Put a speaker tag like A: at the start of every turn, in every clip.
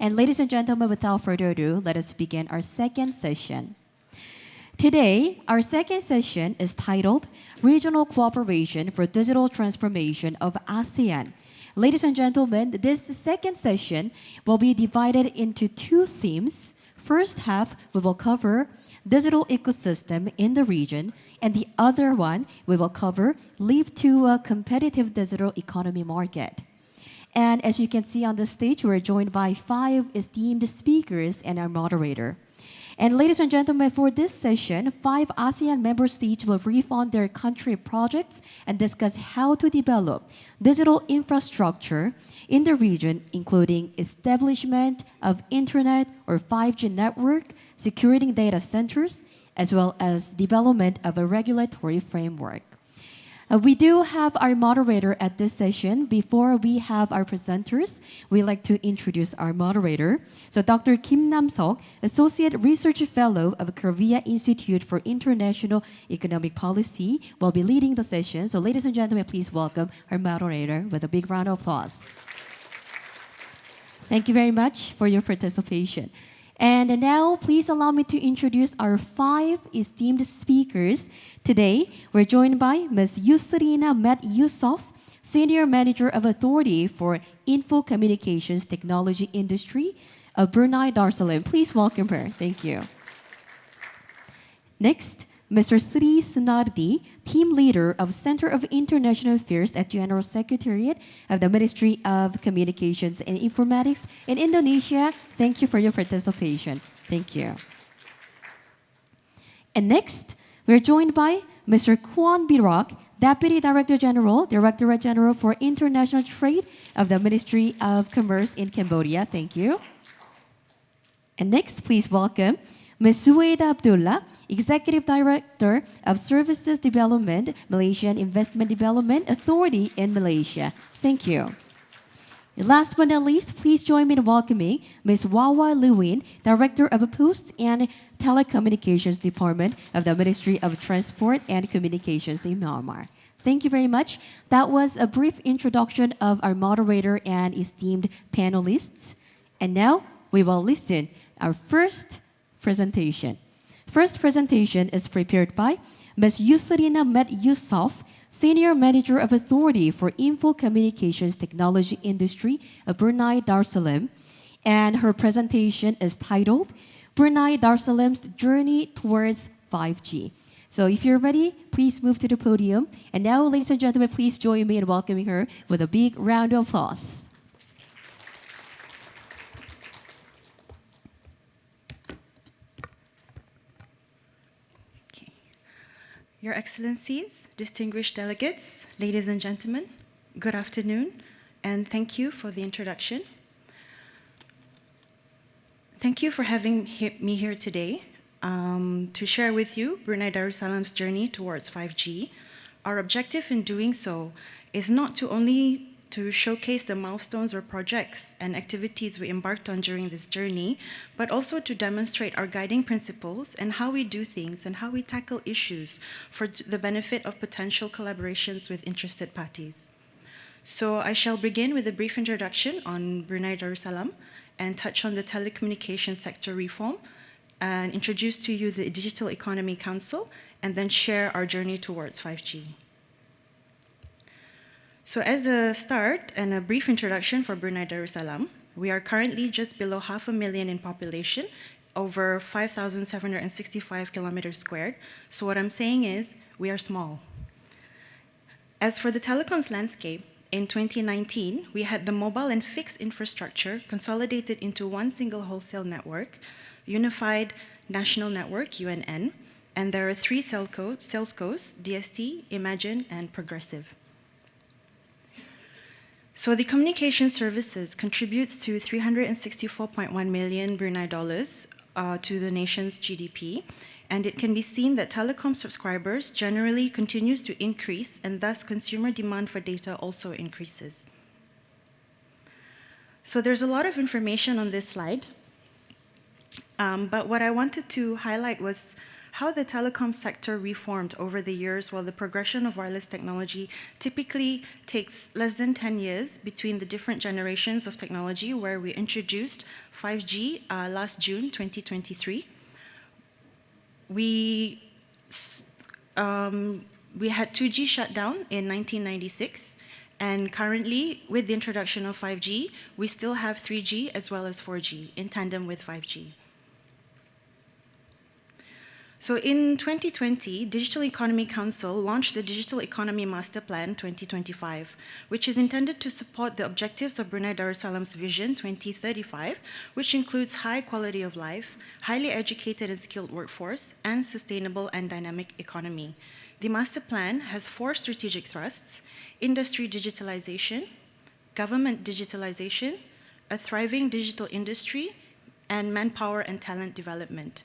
A: And ladies and gentlemen, without further ado, let us begin our second session. Today, our second session is titled Regional Cooperation for Digital Transformation of ASEAN. Ladies and gentlemen, this second session will be divided into two themes. First half, we will cover digital ecosystem in the region, and the other one, we will cover leap to a competitive digital economy market. And as you can see on the stage, we're joined by 5 esteemed speakers and our moderator. And ladies and gentlemen, for this session, 5 ASEAN member states will brief on their country projects and discuss how to develop digital infrastructure in the region, including establishment of internet or 5G network, securing data centers, as well as development of a regulatory framework. We do have our moderator at this session. Before we have our presenters, we'd like to introduce our moderator. So Dr. Kim Nam-seok, Associate Research Fellow of Korea Institute for International Economic Policy, will be leading the session. So ladies and gentlemen, please welcome our moderator with a big round of applause. Thank you very much for your participation. And now, please allow me to introduce our 5 esteemed speakers. Today, we're joined by Ms. Yusrina Yussof, Senior Manager of Authority for Info Communications Technology Industry of Brunei Darussalam. Please welcome her. Thank you. Next, Mr. Sri Sunardi, Team Leader of Center of International Affairs at General Secretariat of the Ministry of Communications and Informatics in Indonesia. Thank you for your participation. Thank you. And next, we're joined by Mr. KHUON Virak, Deputy Director General, Directorate General for International Trade of the Ministry of Commerce in Cambodia. Thank you. And next, please welcome Ms. Zuaida Abdullah, Executive Director of Services Development, Malaysian Investment Development Authority in Malaysia. Thank you. Last but not least, please join me in welcoming Ms. Wawa Lewin, Director of Posts and Telecommunications Department of the Ministry of Transport and Communications in Myanmar. Thank you very much. That was a brief introduction of our moderator and esteemed panelists. And now we will listen our first presentation. First presentation is prepared by Ms. Yusrina Yussof, Senior Manager of Authority for Info Communications Technology Industry of Brunei Darussalam, and her presentation is titled Brunei Darussalam's Journey Towards 5G. So if you're ready, please move to the podium. And now, ladies and gentlemen, please join me in welcoming her with a big round of applause.
B: Your Excellencies, distinguished delegates, ladies and gentlemen, good afternoon, and thank you for the introduction. Thank you for having me here today to share with you Brunei Darussalam's journey towards 5G. Our objective in doing so is not to only to showcase the milestones or projects and activities we embarked on during this journey, but also to demonstrate our guiding principles and how we do things and how we tackle issues for the benefit of potential collaborations with interested parties. So I shall begin with a brief introduction on Brunei Darussalam and touch on the telecommunications sector reform and introduce to you the Digital Economy Council and then share our journey towards 5G. So as a start and a brief introduction for Brunei Darussalam, we are currently just below 500,000 in population, over 5,765 kilometers squared. So what I'm saying is, we are small. As for the telecoms landscape, in 2019, we had the mobile and fixed infrastructure consolidated into one single wholesale network, Unified National Network, UNN, and there are 3 salescos, DST, Imagine, and Progressive. So the communication services contributes to 364.1 million Brunei dollars to the nation's GDP, and it can be seen that telecom subscribers generally continues to increase, and thus consumer demand for data also increases. So there's a lot of information on this slide, but what I wanted to highlight was how the telecom sector reformed over the years, while the progression of wireless technology typically takes less than 10 years between the different generations of technology, where we introduced 5G last June 2023. We had 2G shut down in 1996, and currently, with the introduction of 5G, we still have 3G as well as 4G in tandem with 5G. So in 2020, Digital Economy Council launched the Digital Economy Master Plan 2025, which is intended to support the objectives of Brunei Darussalam's Vision 2035, which includes high quality of life, highly educated and skilled workforce, and sustainable and dynamic economy. The master plan has 4 strategic thrusts: industry digitalization, government digitalization, a thriving digital industry, and manpower and talent development.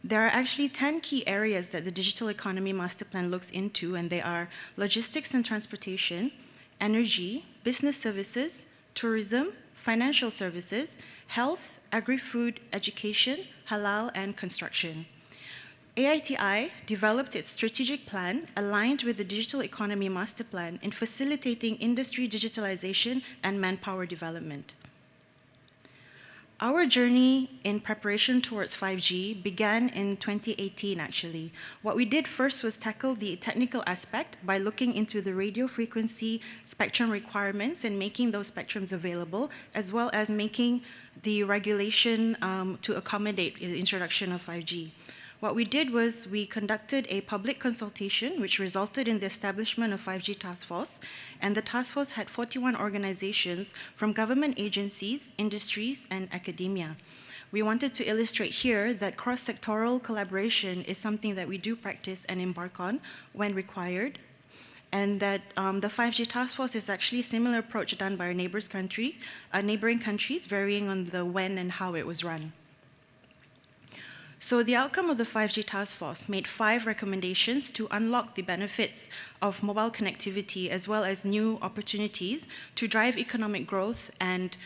B: There are actually 10 key areas that the Digital Economy Master Plan looks into, and they are logistics and transportation, energy, business services, tourism, financial services, health, agri-food, education, halal, and construction. AITI developed its strategic plan aligned with the Digital Economy Master Plan in facilitating industry digitalization and manpower development. Our journey in preparation towards 5G began in 2018, actually. What we did first was tackle the technical aspect by looking into the radio frequency spectrum requirements and making those spectrums available, as well as making the regulation to accommodate the introduction of 5G. What we did was we conducted a public consultation, which resulted in the establishment of 5G Task Force, and the task force had 41 organizations from government agencies, industries, and academia. We wanted to illustrate here that cross-sectoral collaboration is something that we do practice and embark on when required, and that the 5G Task Force is actually a similar approach done by our neighboring countries, varying on the when and how it was run. So the outcome of the 5G Task Force made 5 recommendations to unlock the benefits of mobile connectivity, as well as new opportunities to drive economic growth and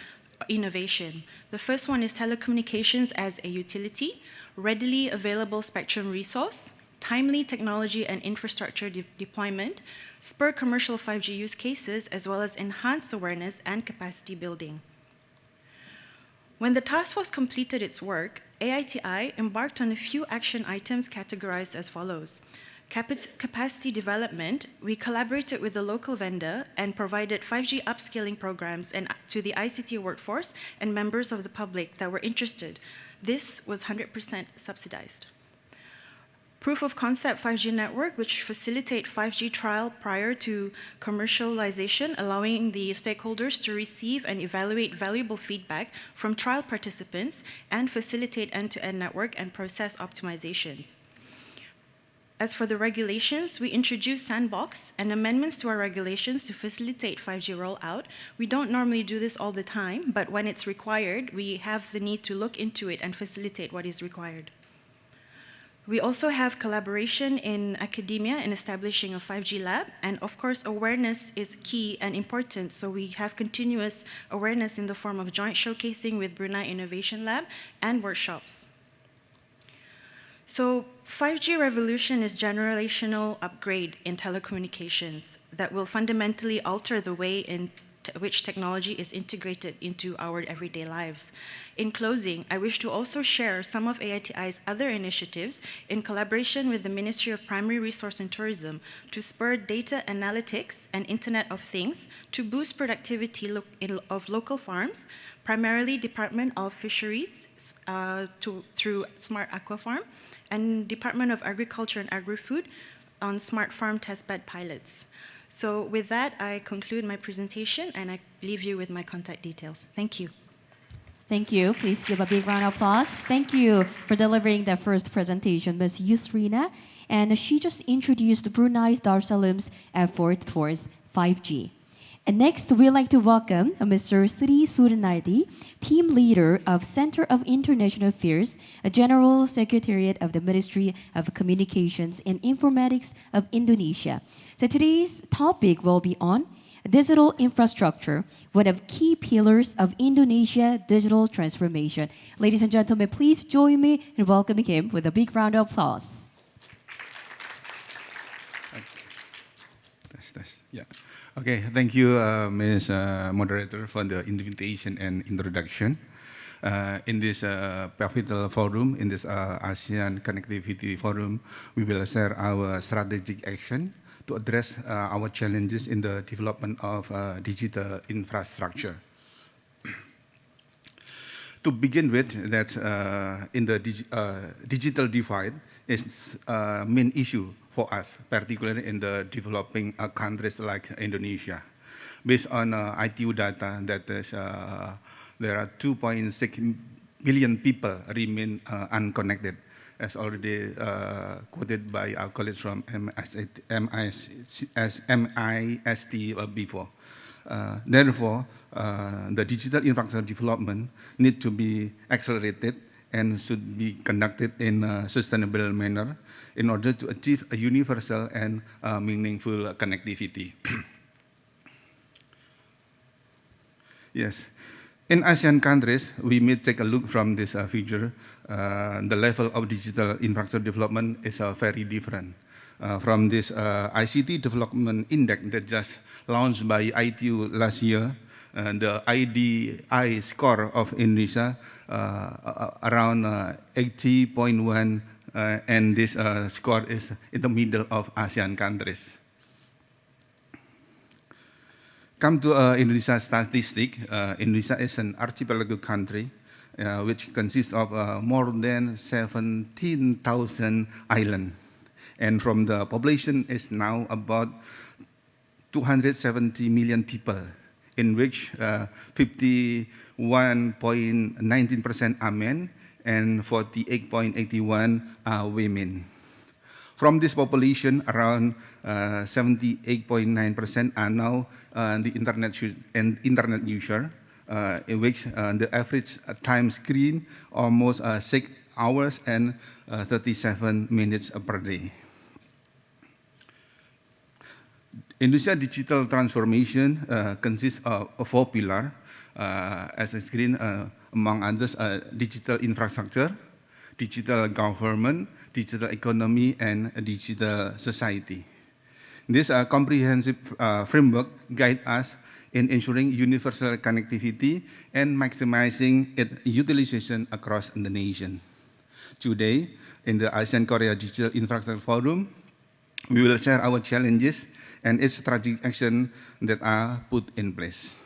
B: innovation. The first one is telecommunications as a utility, readily available spectrum resource, timely technology and infrastructure deployment, spur commercial 5G use cases, as well as enhance awareness and capacity building. When the task force completed its work, AITI embarked on a few action items categorized as follows. Capacity development, we collaborated with the local vendor and provided 5G upskilling programs to the ICT workforce and members of the public that were interested. This was 100% subsidized. Proof of concept 5G network, which facilitate 5G trial prior to commercialization, allowing the stakeholders to receive and evaluate valuable feedback from trial participants and facilitate end-to-end network and process optimizations. As for the regulations, we introduced Sandbox and amendments to our regulations to facilitate 5G rollout. We don't normally do this all the time, but when it's required, we have the need to look into it and facilitate what is required. We also have collaboration in academia in establishing a 5G lab, and of course awareness is key and important, so we have continuous awareness in the form of joint showcasing with Brunei Innovation Lab and workshops. So 5G revolution is generational upgrade in telecommunications that will fundamentally alter the way in which technology is integrated into our everyday lives. In closing, I wish to also share some of AITI's other initiatives in collaboration with the Ministry of Primary Resource and Tourism to spur data analytics and Internet of Things to boost productivity of local farms, primarily Department of Fisheries through Smart Aqua Farm, and Department of Agriculture and Agri-Food on Smart Farm testbed pilots. So with that, I conclude my presentation and I leave you with my contact details. Thank you.
A: Thank you. Please give a big round of applause. Thank you for delivering the first presentation, Ms. Yusrina. And she just introduced Brunei's Darussalam's effort towards 5G. And next, we'd like to welcome Mr. Sunardi, Team Leader of Center of International Affairs, a General Secretariat of the Ministry of Communications and Informatics of Indonesia. So today's topic will be on digital infrastructure, one of key pillars of Indonesia digital transformation. Ladies and gentlemen, please join me in welcoming him with a big round of applause.
C: Yeah. Okay, thank you, Ms. Moderator, for the invitation and introduction. In this pivotal forum, in this ASEAN Connectivity Forum, we will share our strategic action to address our challenges in the development of digital infrastructure. To begin with, that in the digital divide is a main issue for us, particularly in the developing countries like Indonesia. Based on ITU data, that is, there are 2.6 billion people remain unconnected, as already quoted by our colleagues from MIST before. Therefore, the digital infrastructure development need to be accelerated and should be conducted in a sustainable manner in order to achieve a universal and meaningful connectivity. Yes. In ASEAN countries, we may take a look from this figure. The level of digital infrastructure development is very different. From this ICT Development Index that just launched by ITU last year, the IDI score of Indonesia around 80.1, and this score is in the middle of ASEAN countries. Come to Indonesia statistic. Indonesia is an archipelago country which consists of more than 17,000 islands. And from the population is now about 270 million people, in which 51.19% are men and 48.81% are women. From this population, around 78.9% are now the internet user, in which the average time screen almost 6 hours and 37 minutes per day. Indonesia digital transformation consists of 4 pillars, as a screen, among others, digital infrastructure, digital government, digital economy, and digital society. This comprehensive framework guides us in ensuring universal connectivity and maximizing its utilization across the nation. Today, in the ASEAN-Korea Digital Infrastructure Forum, we will share our challenges and its strategic action that are put in place.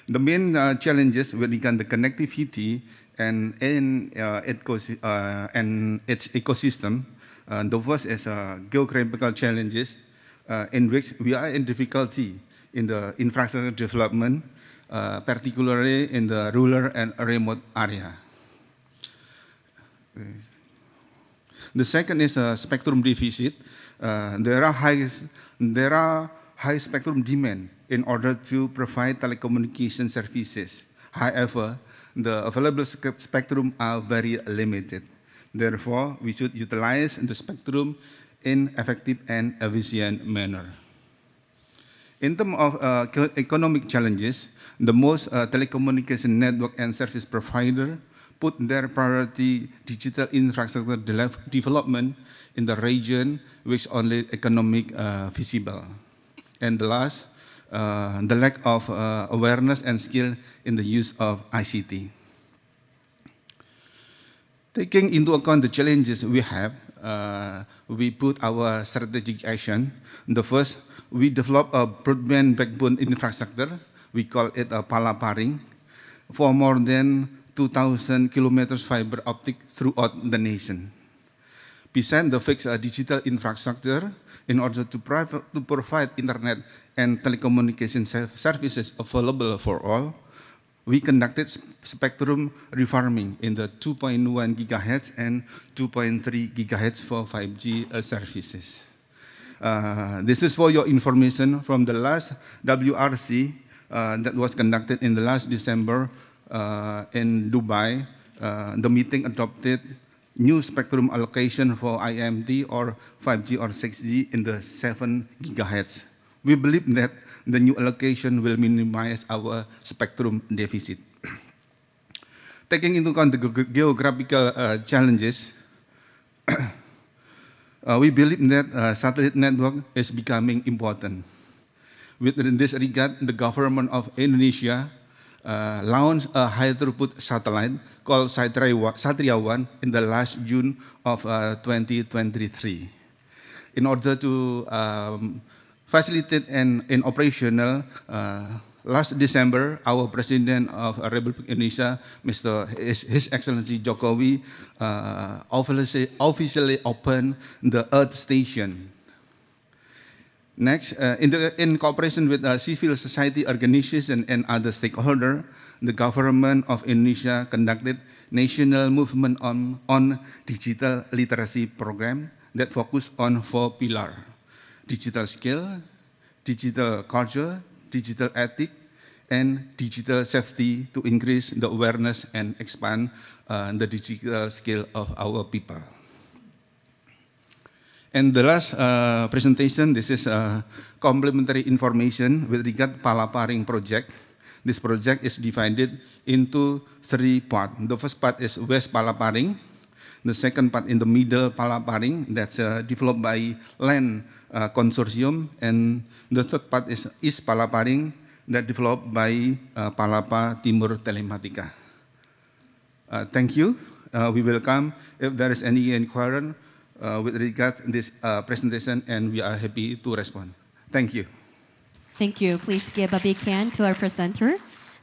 C: The main challenges will become the connectivity and its ecosystem. The first is geographical challenges, in which we are in difficulty in the infrastructure development, particularly in the rural and remote area. The second is spectrum deficit. There are high spectrum demand in order to provide telecommunication services. However, the available spectrum are very limited. Therefore, we should utilize the spectrum in effective and efficient manner. In terms of economic challenges, the most telecommunication network and service provider put their priority digital infrastructure development in the region which only economic feasible. And the last, the lack of awareness and skill in the use of ICT. Taking into account the challenges we have, we put our strategic action. The first, we develop a broadband backbone infrastructure. We call it a palaparing, for more than 2,000 kilometers fiber optic throughout the nation. Besides the fixed digital infrastructure, in order to provide internet and telecommunication services available for all, we conducted spectrum refarming in the 2.1 gigahertz and 2.3 gigahertz for 5G services. This is for your information from the last WRC that was conducted in the last December in Dubai. The meeting adopted new spectrum allocation for IMT or 5G or 6G in the 7 gigahertz. We believe that the new allocation will minimize our spectrum deficit. Taking into account the geographical challenges, we believe that satellite network is becoming important. In this regard, the government of Indonesia launched a high-throughput satellite called Satria-1 in the last June of 2023. In order to facilitate and operational, last December, our President of Republic Indonesia, His Excellency Jokowi, officially opened the Earth Station. Next, in cooperation with civil society organizations and other stakeholders, the government of Indonesia conducted national movement on digital literacy program that focused on 4 pillars: digital skill, digital culture, digital ethics, and digital safety to increase the awareness and expand the digital skill of our people. And the last presentation, this is complementary information with regard to Palaparing project. This project is divided into 3 parts. The first part is West Palaparing. The second part in the middle Palaparing, that's developed by Land Consortium. And the third part is East Palaparing, that developed by Palapa Timur Telematika. Thank you. We welcome if there is any inquiry with regard to this presentation, and we are happy to respond. Thank you.
A: Thank you. Please give a big hand to our presenter.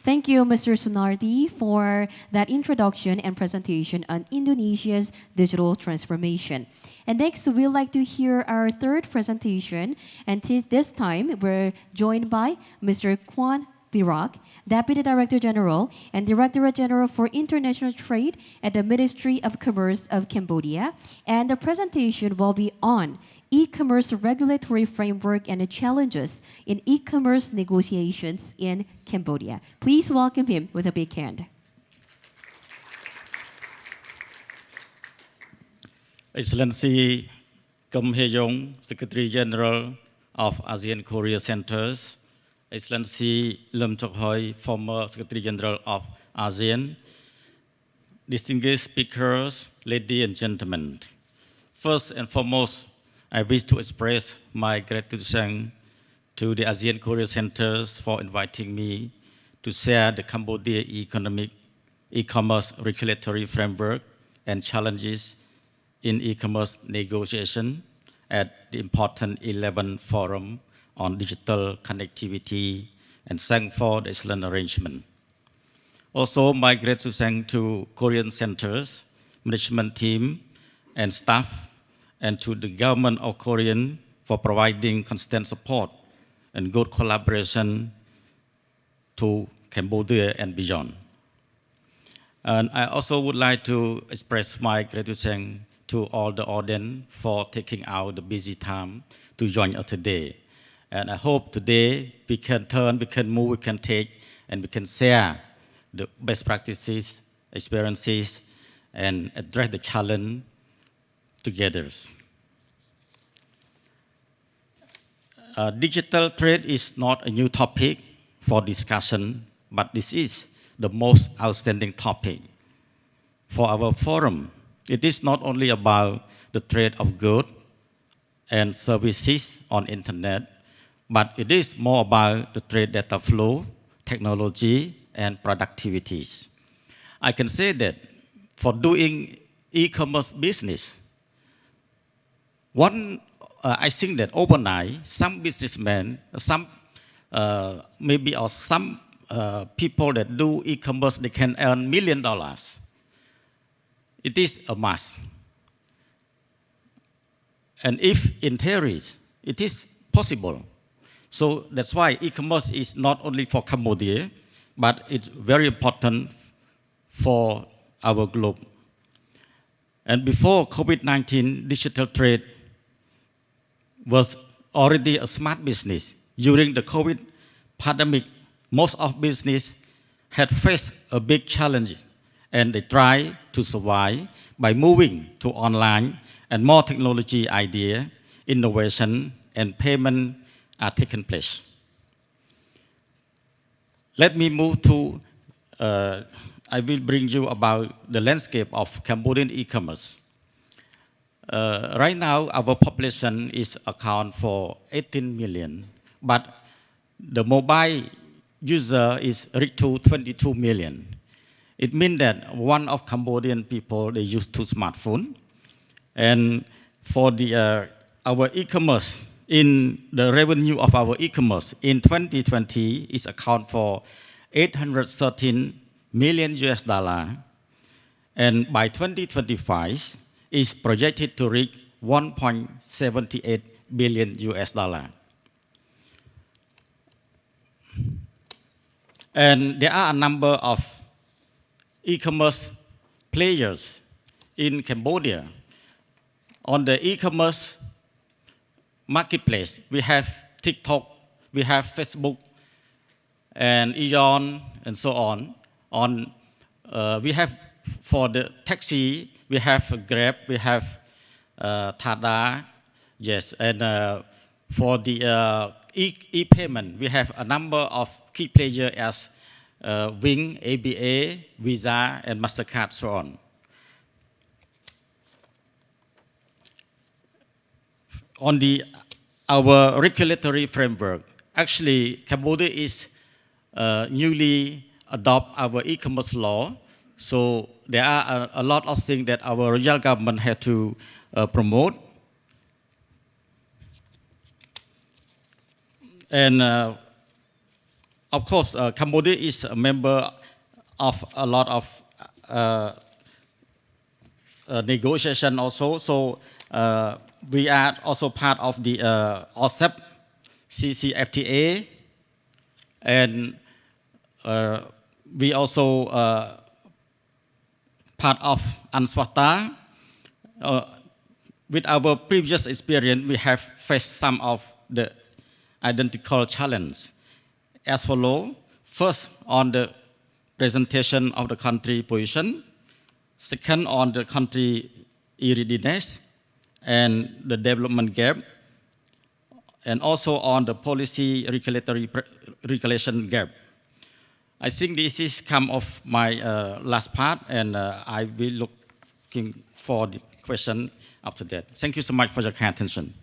A: Thank you, Mr. Sunardi, for that introduction and presentation on Indonesia's digital transformation. And next, we'd like to hear our third presentation. And this time, we're joined by Mr. Kwan Virak, Deputy Director General and Directorate General for International Trade at the Ministry of Commerce of Cambodia. And the presentation will be on e-commerce regulatory framework and the challenges in e-commerce negotiations in Cambodia. Please welcome him with a big hand.
D: Excellency Kim Hye-yong, Secretary General of ASEAN-Korea Centers, Excellency Lim Chok-hoi, former Secretary General of ASEAN, distinguished speakers, ladies and gentlemen. First and foremost, I wish to express my gratitude to the ASEAN-Korea Centers for inviting me to share the Cambodia e-commerce regulatory framework and challenges in e-commerce negotiation at the important 11th Forum on Digital Connectivity, and thank for the excellent arrangement. Also, my gratitude to Korean Centers, management team, and staff, and to the government of Korea for providing constant support and good collaboration to Cambodia and beyond. And I also would like to express my gratitude to all the audience for taking out the busy time to join us today. And I hope today we can turn, we can move, we can take, and we can share the best practices, experiences, and address the challenge together. Digital trade is not a new topic for discussion, but this is the most outstanding topic for our forum. It is not only about the trade of goods and services on internet, but it is more about the trade data flow, technology, and productivities. I can say that for doing e-commerce business, I think that overnight, some businessmen, some people that do e-commerce, they can earn $1 million. It is a must. And if in theory, it is possible. So that's why e-commerce is not only for Cambodia, but it's very important for our globe. And before COVID-19, digital trade was already a smart business. During the COVID pandemic, most of business had faced a big challenge, and they try to survive by moving to online, and more technology idea, innovation, and payment are taking place. Let me move to, I will bring you about the landscape of Cambodian e-commerce. Right now, our population is account for 18 million, but the mobile user is reached to 22 million. It means that one of Cambodian people, they use two smartphones. And for the, our e-commerce, in the revenue of our e-commerce in 2020 is account for 813 million US dollar. And by 2025 is projected to reach 1.78 billion US dollar. And there are a number of e-commerce players in Cambodia. On the e-commerce marketplace, we have TikTok, we have Facebook, and EON, and so on. We have, for the taxi, we have Grab, we have Tada, yes, and for the e-payment, we have a number of key players as Wing, ABA, Visa, and MasterCard, so on. On our regulatory framework, actually, Cambodia is newly adopt our e-commerce law. So there are a lot of things that our royal government had to promote. And of course, Cambodia is a member of a lot of negotiation also. So we are also part of the OSEP, CCFTA, and we also part of UNSWATA. With our previous experience, we have faced some of the identical challenges as follows. First, on the presentation of the country position. Second, on the country readiness and the development gap. And also on the policy regulation gap. I think this is come of my last part, and I will looking for the question after that. Thank you so much for your kind attention.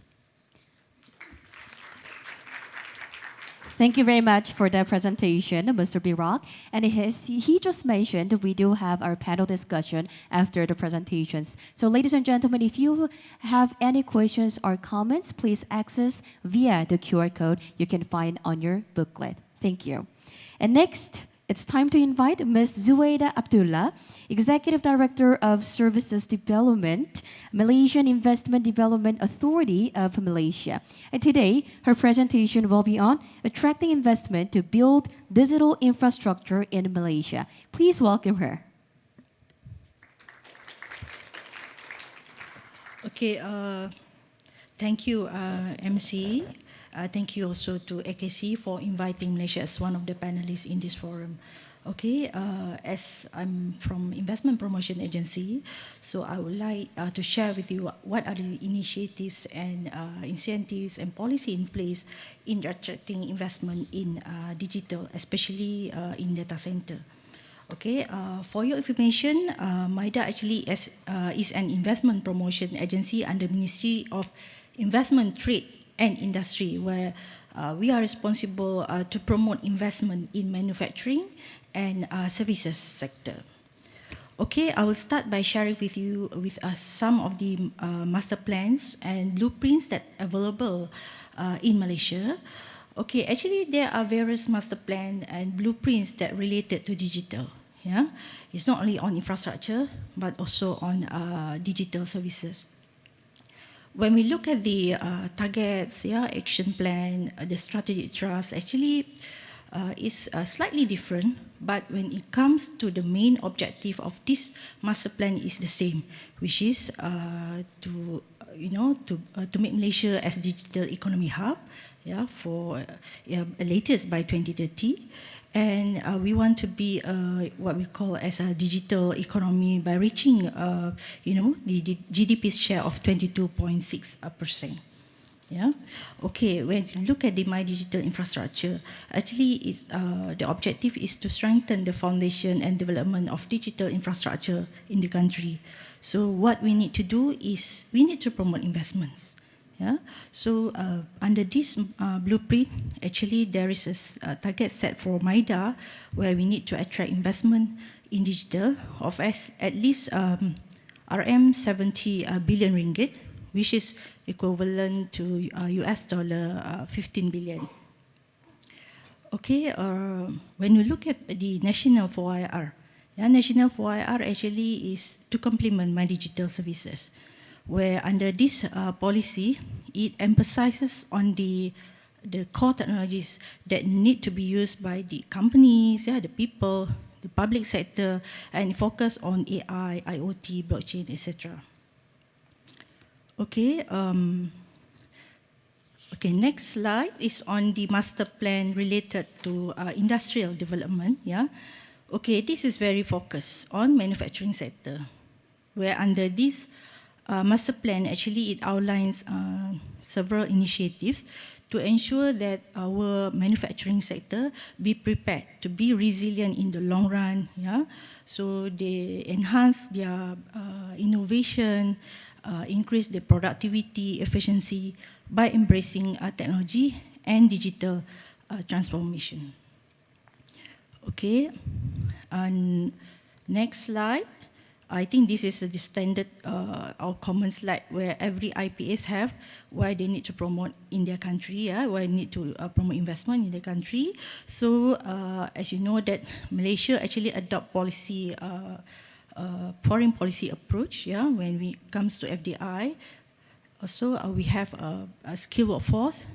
A: Thank you very much for that presentation, Mr. Virak. And he just mentioned we do have our panel discussion after the presentations. So ladies and gentlemen, if you have any questions or comments, please access via the QR code you can find on your booklet. Thank you. And next, it's time to invite Ms. Zuaida Abdullah, Executive Director of Services Development, Malaysian Investment Development Authority of Malaysia. And today, her presentation will be on attracting investment to build digital infrastructure in Malaysia. Please welcome her.
E: Okay, thank you, MC. Thank you also to AKC for inviting Malaysia as one of the panelists in this forum. Okay, as I'm from Investment Promotion Agency, so I would like to share with you what are the initiatives and incentives and policy in place in attracting investment in digital, especially in data center. Okay, for your information, MIDA actually is an investment promotion agency under Ministry of Investment, Trade and Industry, where we are responsible to promote investment in manufacturing and services sector. Okay, I will start by sharing with you some of the master plans and blueprints that are available in Malaysia. Okay, actually there are various master plans and blueprints that related to digital. Yeah, it's not only on infrastructure but also on digital services. When we look at the targets, action plan, the strategic trust, actually is slightly different. But when it comes to the main objective of this master plan is the same, which is to to make Malaysia as digital economy hub, for latest by 2030. And we want to be what we call as a digital economy by reaching, the GDP's share of 22.6%. Yeah. Okay. When you look at the My Digital infrastructure, actually, the objective is to strengthen the foundation and development of digital infrastructure in the country. So what we need to do is we need to promote investments. Yeah. So under this blueprint, actually there is a target set for MIDA where we need to attract investment in digital of at least RM 70 billion ringgit, which is equivalent to US dollar 15 billion. Okay. When you look at the National 4IR, National 4IR actually is to complement My Digital services, where under this policy, it emphasizes on the core technologies that need to be used by the companies, the people, the public sector, and focus on AI, IoT, blockchain, etc. Okay. Okay. Next slide is on the master plan related to industrial development. Okay. This is very focused on manufacturing sector, where under this master plan, actually, it outlines several initiatives to ensure that our manufacturing sector be prepared to be resilient in the long run. So they enhance their innovation, increase their productivity, efficiency by embracing technology and digital transformation. Okay, and next slide. I think this is the standard or common slide where every IPAs have why they need to promote in their country, why they need to promote investment in the country. So as you know that Malaysia actually adopt policy, foreign policy approach, when it comes to FDI. Also we have a skilled workforce.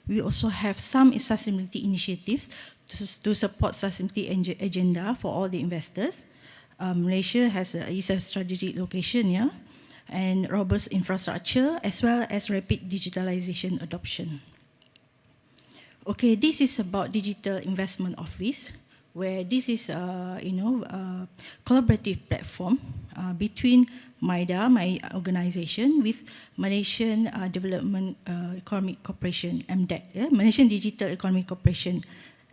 E: We also have some sustainability initiatives to support sustainability agenda for all the investors. Malaysia is a strategic location, and robust infrastructure as well as rapid digitalization adoption. Okay, this is about digital investment office, where this is collaborative platform between MIDA, my organization, with Malaysian Development Economic Corporation, MDEC, Malaysian Digital Economic Corporation,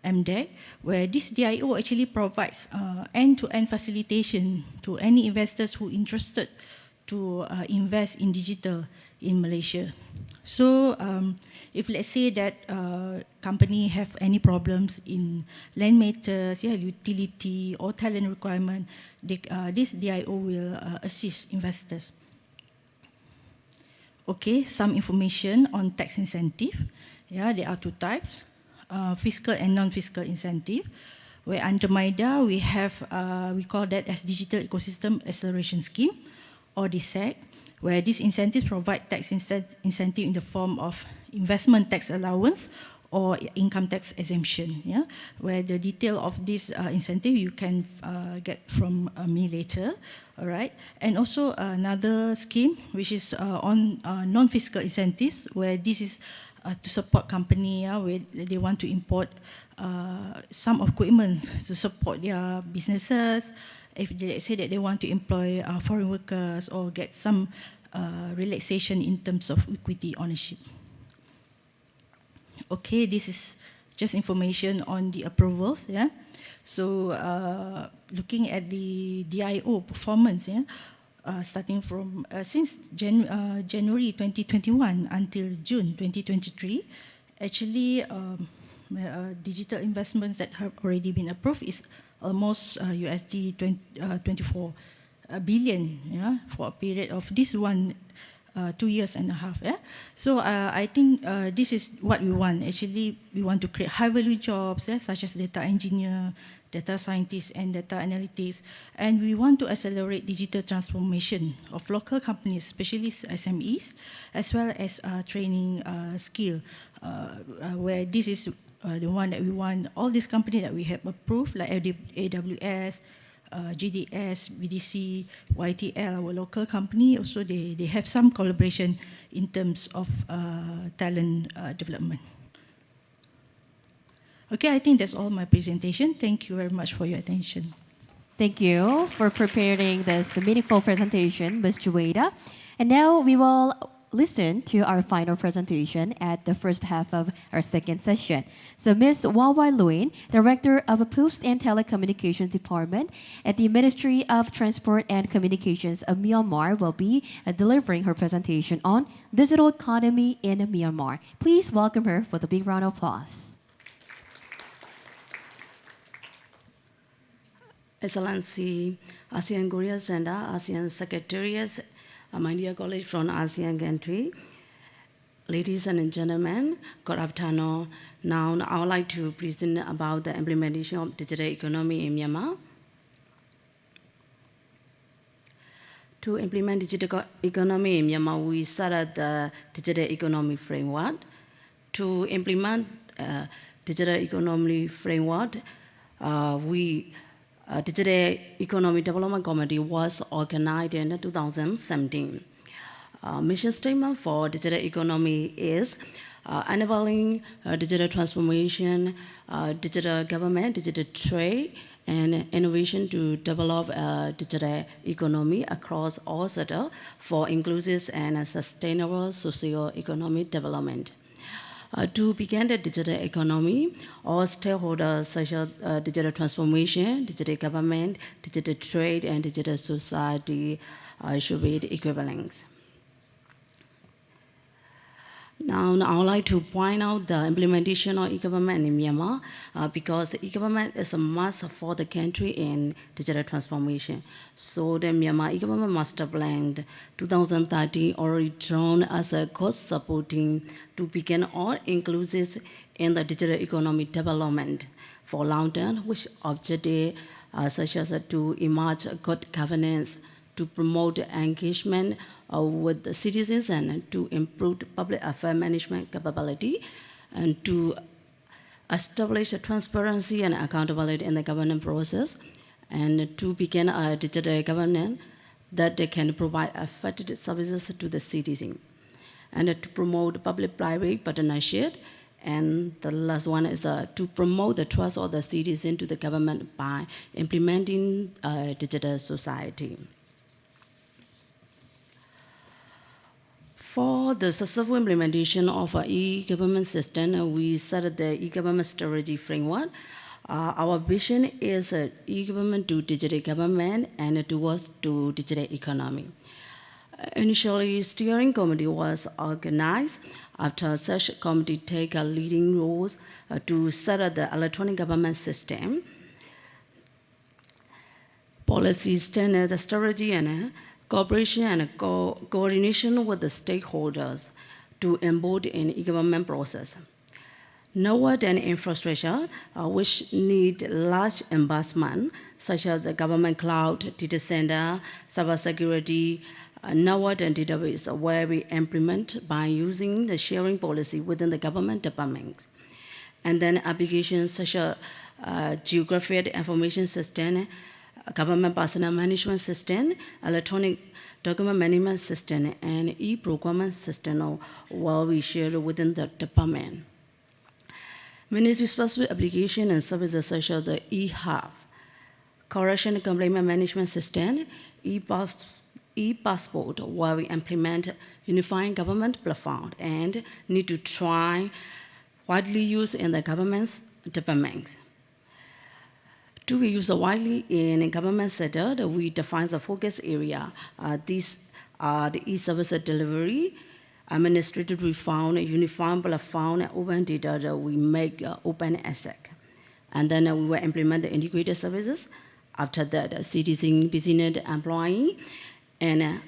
E: MDEC, where this DIO actually provides end-to-end facilitation to any investors who are interested to invest in digital in Malaysia. So if let's say that company have any problems in land matters, utility or talent requirement, this DIO will assist investors. Okay, some information on tax incentive. There are two types. Fiscal and non-fiscal incentive, where under MIDA we have, we call that as Digital Ecosystem Acceleration Scheme, or DSAC, where these incentives provide tax incentive in the form of investment tax allowance or income tax exemption, where the detail of this incentive you can get from me later, all right? And also another scheme, which is on non-fiscal incentives, where this is to support company where they want to import some equipment to support their businesses. If they say that they want to employ foreign workers or get some relaxation in terms of equity ownership. Okay, this is just information on the approvals. So looking at the DIO performance, starting from since January 2021 until June 2023, actually digital investments that have already been approved is almost USD 24 billion, for a period of this 2.5 years. So I think this is what we want. Actually, we want to create high-value jobs, such as data engineer, data scientists, and data analytics. And we want to accelerate digital transformation of local companies, especially SMEs, as well as training skill, where this is the one that we want. All these companies that we have approved, like AWS, GDS, BDC, YTL, our local company, also they have some collaboration in terms of talent development. Okay, I think that's all my presentation. Thank you very much for your attention.
A: Thank you for preparing this meaningful presentation, Ms. Zuaida. And now we will listen to our final presentation at the first half of our second session. So Ms. Wawai Luin, Director of Post and Telecommunications Department at the Ministry of Transport and Communications of Myanmar, will be delivering her presentation on digital economy in Myanmar. Please welcome her with a big round of applause.
F: Excellency, ASEAN-Korea Center, ASEAN Secretariat, my dear colleagues from ASEAN country, ladies and gentlemen, good afternoon. Now I would like to present about the implementation of digital economy in Myanmar. To implement digital economy in Myanmar, we started the digital economy framework. To implement digital economy framework, Digital Economy Development Committee was organized in 2017. Mission statement for digital economy is enabling digital transformation, digital government, digital trade, and innovation to develop a digital economy across all sectors for inclusive and sustainable socio-economic development. To begin the digital economy, all stakeholders such as digital transformation, digital government, digital trade, and digital society should be the equivalents. Now, I would like to point out the implementation of e-government in Myanmar because e-government is a must for the country in digital transformation. So the Myanmar e-government master plan 2013 already drawn as a cost supporting to begin all inclusive in the digital economic development for long term, which objective such as to emerge good governance, to promote engagement with the citizens and to improve public affairs management capability and to establish transparency and accountability in the governance process and to begin a digital governance that they can provide effective services to the citizen and to promote public-private partnership. And the last one is to promote the trust of the citizen to the government by implementing digital society. For the successful implementation of our e-government system, we set the e-government strategy framework. Our vision is e-government to digital government and towards to digital economy. Initially, steering committee was organized. After such committee take a leading roles to set up the electronic government system, policy standard, strategy, and cooperation and coordination with the stakeholders to embed in e-government process. Network and infrastructure, which need large investment, such as the government cloud, data center, cybersecurity, network and database, where we implement by using the sharing policy within the government departments. And then applications such as geographic information system, government personnel management system, electronic document management system, and e-procurement system will be shared within the department. Ministry-specific application and services such as the e-hub, correction and complaint management system, e-passport, where we implement unifying government platform and need to try widely used in the government's departments. To be used widely in government sector, we define the focus area. These are the e-service delivery, administrative reform, uniform platform, and open data that we make open access. And then we will implement the integrated services. After that, citizen, business, employee, and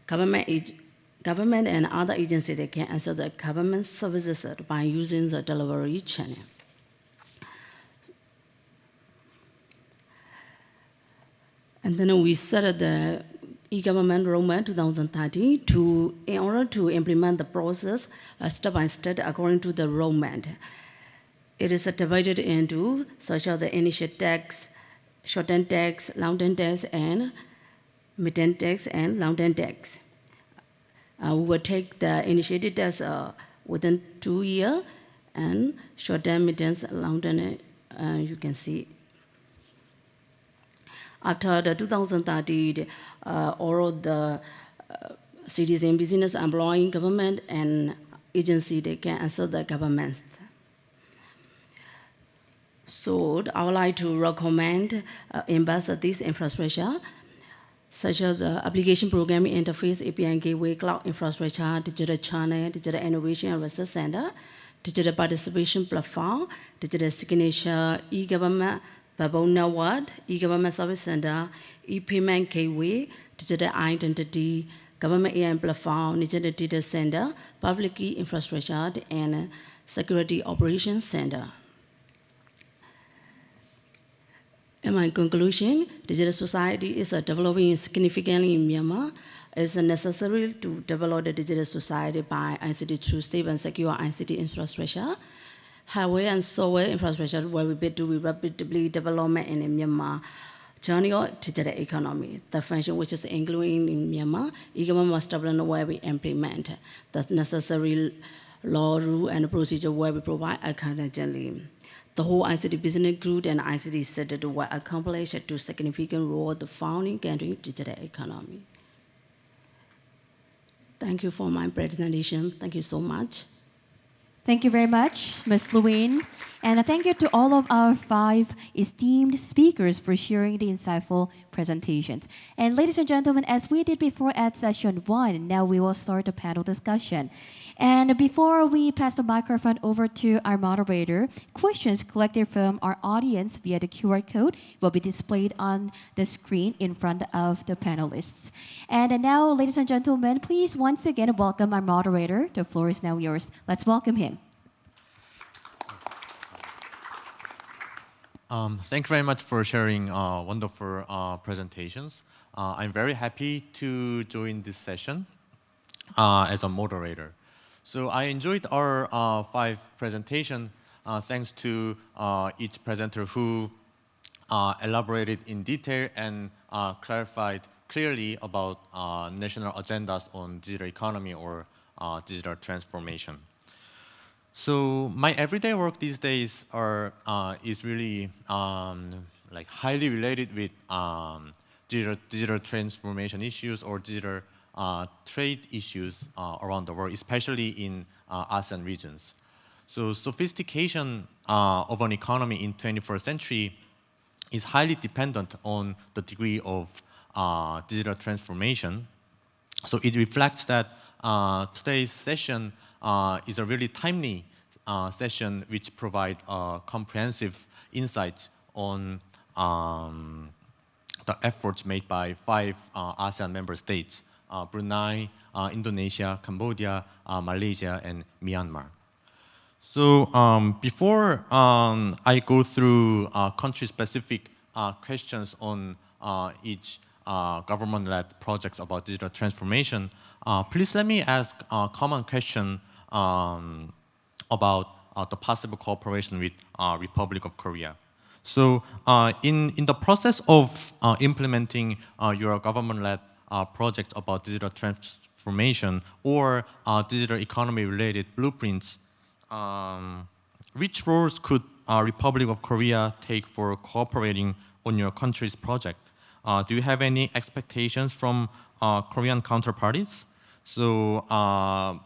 F: government and other agencies that can answer the government services by using the delivery channel. And then we set the e-government roadmap 2013 in order to implement the process step by step according to the roadmap. It is divided into such as the initial text, short-term tax, long-term tax, and mid-term tax and long-term tax. We will take the initiative tax within 2 years, and short-term, mid-term, long-term, you can see. After the 2030, all of the citizen, business, employing, government, and agency, they can answer the government. So I would like to recommend invest this infrastructure, such as the application programming interface, API gateway, cloud infrastructure, digital channel, digital innovation and research center, digital participation platform, digital signature, e-government, backbone network, e-government service center, e-payment gateway, digital identity, government AI platform, digital data center, public key infrastructure, and security operations center. In my conclusion, digital society is developing significantly in Myanmar. It's necessary to develop the digital society by ICT through stable and secure ICT infrastructure. Hardware and software infrastructure will be to rapidly development in Myanmar. Journey of digital economy, the function which is including in Myanmar, e-government must develop where we implement the necessary law, rule, and procedure where we provide accountability. The whole ICT business group and ICT sector will accomplish a significant role of the founding country digital economy. Thank you for my presentation. Thank you so much.
A: Thank you very much, Ms. Lewin. And thank you to all of our 5 esteemed speakers for sharing the insightful presentations. And ladies and gentlemen, as we did before at session 1, now we will start the panel discussion. And before we pass the microphone over to our moderator, questions collected from our audience via the QR code will be displayed on the screen in front of the panelists. And now, ladies and gentlemen, please once again welcome our moderator. The floor is now yours. Let's welcome him.
G: Thank you very much for sharing wonderful presentations. I'm very happy to join this session as a moderator. So I enjoyed our 5 presentations thanks to each presenter who elaborated in detail and clarified clearly about national agendas on digital economy or digital transformation. So my everyday work these days is really like highly related with digital transformation issues or digital trade issues around the world, especially in ASEAN regions. So sophistication of an economy in 21st century is highly dependent on the degree of digital transformation. So it reflects that today's session is a really timely session which provides comprehensive insights on the efforts made by 5 ASEAN member states, Brunei, Indonesia, Cambodia, Malaysia, and Myanmar. So before I go through country-specific questions on each government-led projects about digital transformation, please let me ask a common question about the possible cooperation with Republic of Korea. So in the process of implementing your government-led projects about digital transformation or digital economy-related blueprints, which roles could Republic of Korea take for cooperating on your country's project? Do you have any expectations from Korean counterparties? So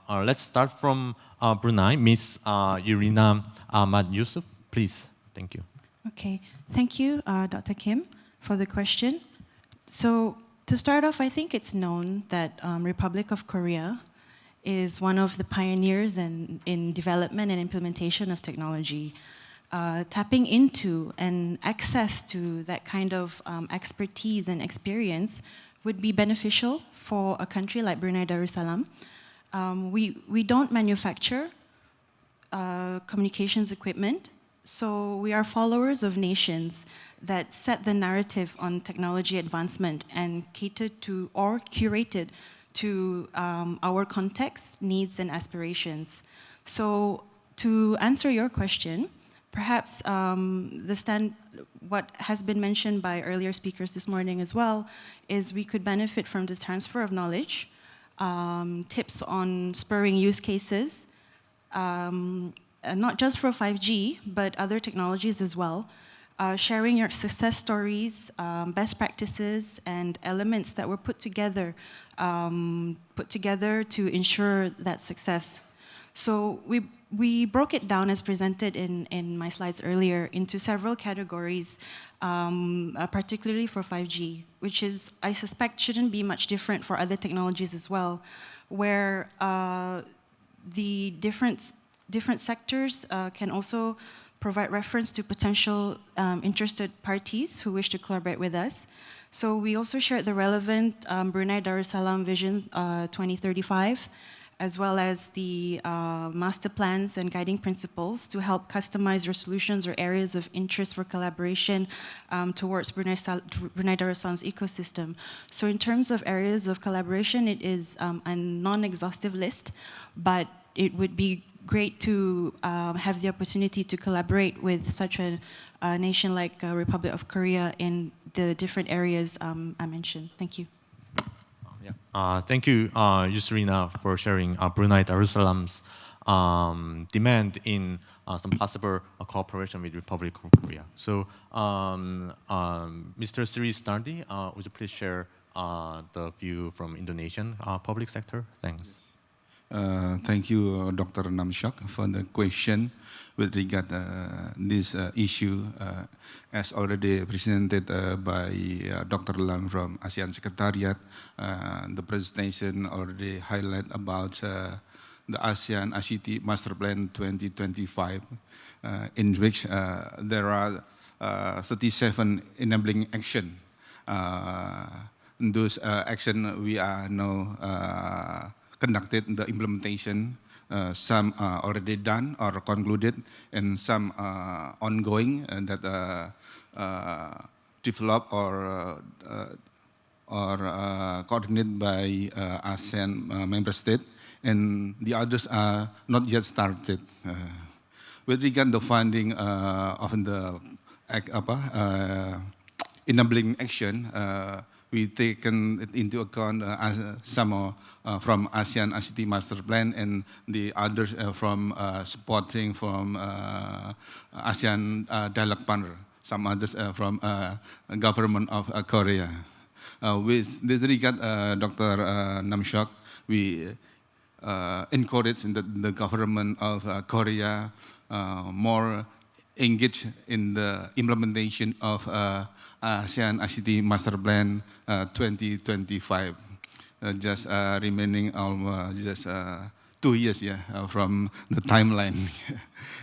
G: let's start from Brunei, Ms. Yusrina Ahmad Yussof, please. Thank you.
B: Okay, thank you, Dr. Kim, for the question. So to start off, I think it's known that Republic of Korea is one of the pioneers in development and implementation of technology. Tapping into and access to that kind of expertise and experience would be beneficial for a country like Brunei Darussalam. We don't manufacture communications equipment, so we are followers of nations that set the narrative on technology advancement and catered to or curated to our context, needs, and aspirations. So to answer your question, perhaps what has been mentioned by earlier speakers this morning as well is we could benefit from the transfer of knowledge, tips on spurring use cases, not just for 5G, but other technologies as well, sharing your success stories, best practices, and elements that were put together to ensure that success. So we broke it down as presented in my slides earlier into several categories, particularly for 5G, which is, I suspect, shouldn't be much different for other technologies as well, where the different sectors can also provide reference to potential interested parties who wish to collaborate with us. So we also shared the relevant Brunei Darussalam Vision 2035, as well as the master plans and guiding principles to help customize your solutions or areas of interest for collaboration towards Brunei Darussalam's ecosystem. So in terms of areas of collaboration, it is a non-exhaustive list, but it would be great to have the opportunity to collaborate with such a nation like Republic of Korea in the different areas I mentioned. Thank you.
G: Thank you, Yusrina, for sharing Brunei Darussalam's demand in some possible cooperation with Republic of Korea. So, Mr. Sri Sunardi, would you please share the view from Indonesian public sector? Thanks.
C: Thank you, Dr. Nam-seok, for the question with regard this issue, as already presented by Dr. Lam from ASEAN Secretariat. The presentation already highlight about the ASEAN ICT Master Plan 2025, in which there are 37 enabling action. Those action we are now conducted the implementation. Some already done or concluded, and some ongoing that developed or coordinated by ASEAN member state, and the others are not yet started. With regard to the funding of the enabling action, we taken it into account some from ASEAN ICT Master Plan, and the others from supporting from ASEAN Dialogue Partner, some others from government of Korea. With this regard, Dr. Nam-seok, we encourage the government of Korea more engaged in the implementation of ASEAN ICT Master Plan 2025. Just remaining just 2 years from the timeline.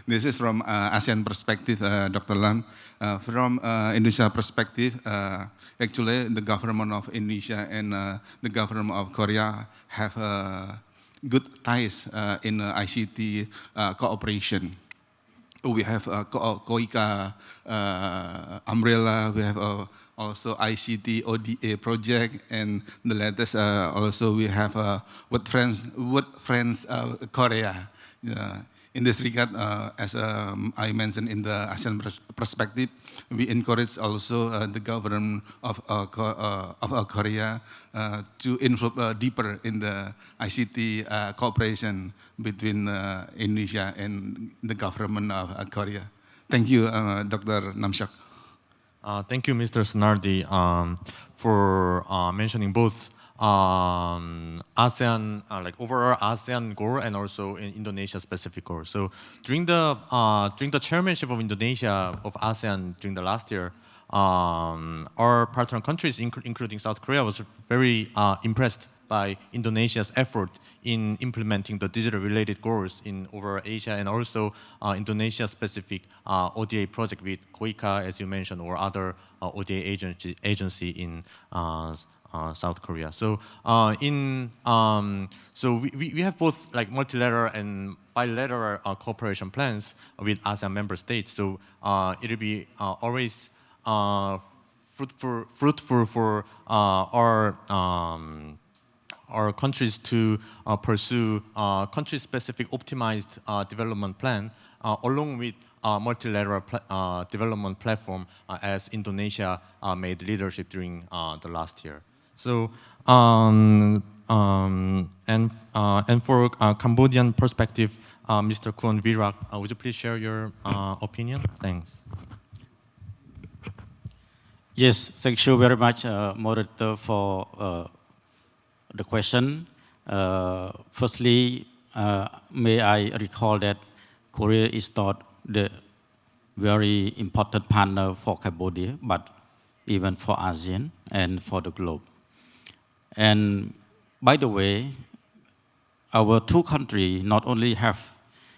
C: This is from ASEAN perspective, Dr. Lam. From Indonesia perspective, actually the government of Indonesia and the government of Korea have good ties in ICT cooperation. We have KOICA umbrella, we have also ICT ODA project, and the latest also we have Wood Friends Korea. In this regard, as I mentioned in the ASEAN perspective, we encourage also the government of Korea to involve deeper in the ICT cooperation between Indonesia and the government of Korea. Thank you, Dr. Nam-seok.
G: Thank you, Mr. Sunardi, for mentioning both ASEAN, like overall ASEAN goal, and also in Indonesia specific goal. So during the chairmanship of Indonesia of ASEAN during the last year, our partner countries, including South Korea, was very impressed by Indonesia's effort in implementing the digital-related goals in over Asia, and also Indonesia-specific ODA project with KOICA, as you mentioned, or other ODA agency in South Korea. So we have both like multilateral and bilateral cooperation plans with ASEAN member states. So it'll be always fruitful for our countries to pursue country-specific optimized development plan along with multilateral development platform as Indonesia made leadership during the last year. So, and for Cambodian perspective, Mr. KHUON Virak, would you please share your opinion? Thanks.
D: Yes, thank you very much, Moderator, for the question. Firstly, may I recall that Korea is not the very important partner for Cambodia, but even for ASEAN and for the globe. And by the way, our two countries not only have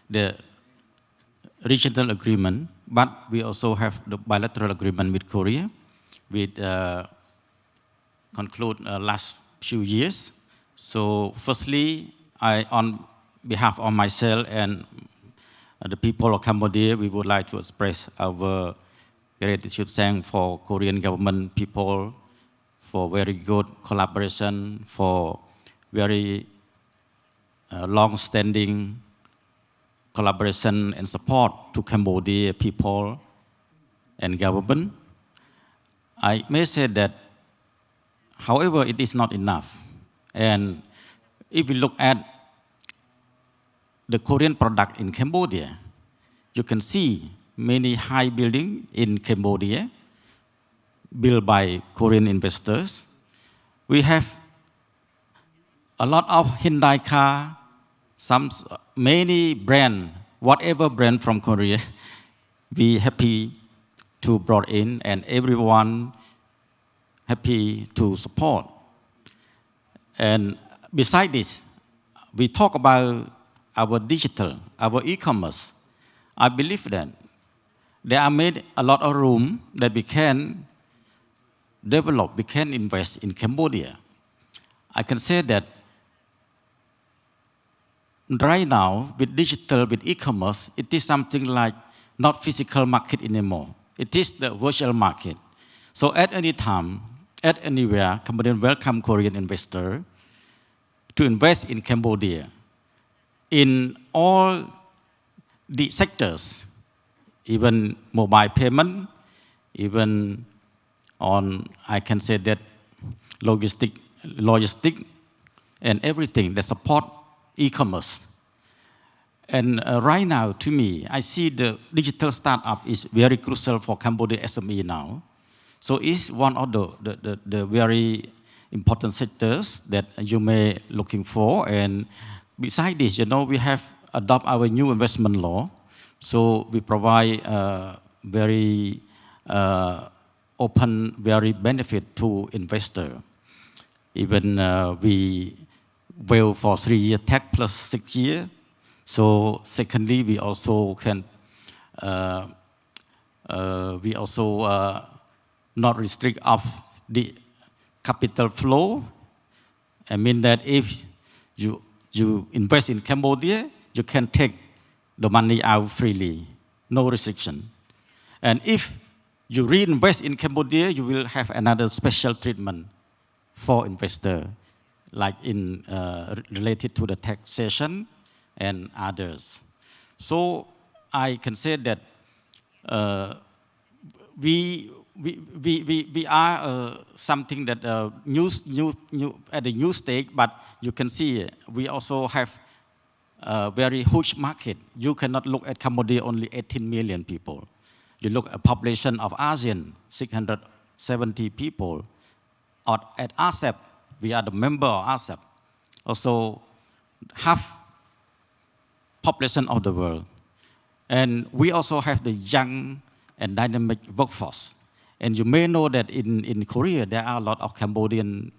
D: the regional agreement, but we also have the bilateral agreement with Korea, with conclude last few years. So firstly, on behalf of myself and the people of Cambodia, we would like to express our gratitude thanks for Korean government people for very good collaboration, for very long-standing collaboration and support to Cambodia people and government. I may say that, however, it is not enough. And if we look at the Korean product in Cambodia, you can see many high buildings in Cambodia built by Korean investors. We have a lot of Hyundai car, many brand, whatever brand from Korea, we happy to brought in, and everyone happy to support. And beside this, we talk about our digital, our e-commerce. I believe that there are made a lot of room that we can develop, we can invest in Cambodia. I can say that right now, with digital, with e-commerce, it is something like not physical market anymore. It is the virtual market. So at any time, at anywhere, Cambodian welcome Korean investor to invest in Cambodia in all the sectors, even mobile payment, even on, I can say that logistic, and everything that support e-commerce. And right now, to me, I see the digital startup is very crucial for Cambodia SME now. So it's one of the very important sectors that you may looking for. And beside this, you know, we have adopt our new investment law. So we provide very open, very benefit to investor. Even we waive for 3 year tax plus 6 years. So secondly, we also can not restrict of the capital flow. I mean that if you invest in Cambodia, you can take the money out freely, no restriction. And if you reinvest in Cambodia, you will have another special treatment for investor, like in related to the taxation and others. So I can say that we are something that new at the new stage, but you can see we also have a very huge market. You cannot look at Cambodia only 18 million people. You look at population of ASEAN, 670 people. Or at ASEP, we are the member of ASEP. Also, half population of the world. And we also have the young and dynamic workforce. And you may know that in Korea, there are a lot of Cambodian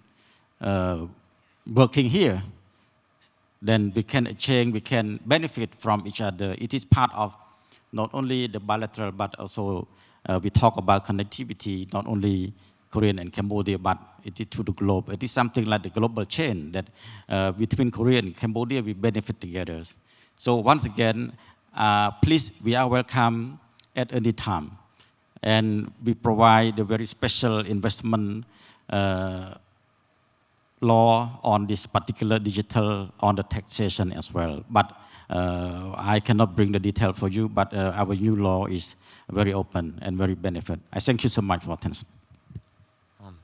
D: working here. Then we can exchange, we can benefit from each other. It is part of not only the bilateral, but also we talk about connectivity, not only Korean and Cambodia, but it is to the globe. It is something like the global chain that between Korea and Cambodia, we benefit together. So once again, please, we are welcome at any time. And we provide a very special investment law on this particular digital, on the taxation as well. But I cannot bring the detail for you, but our new law is very open and very benefit. I thank you so much for attention.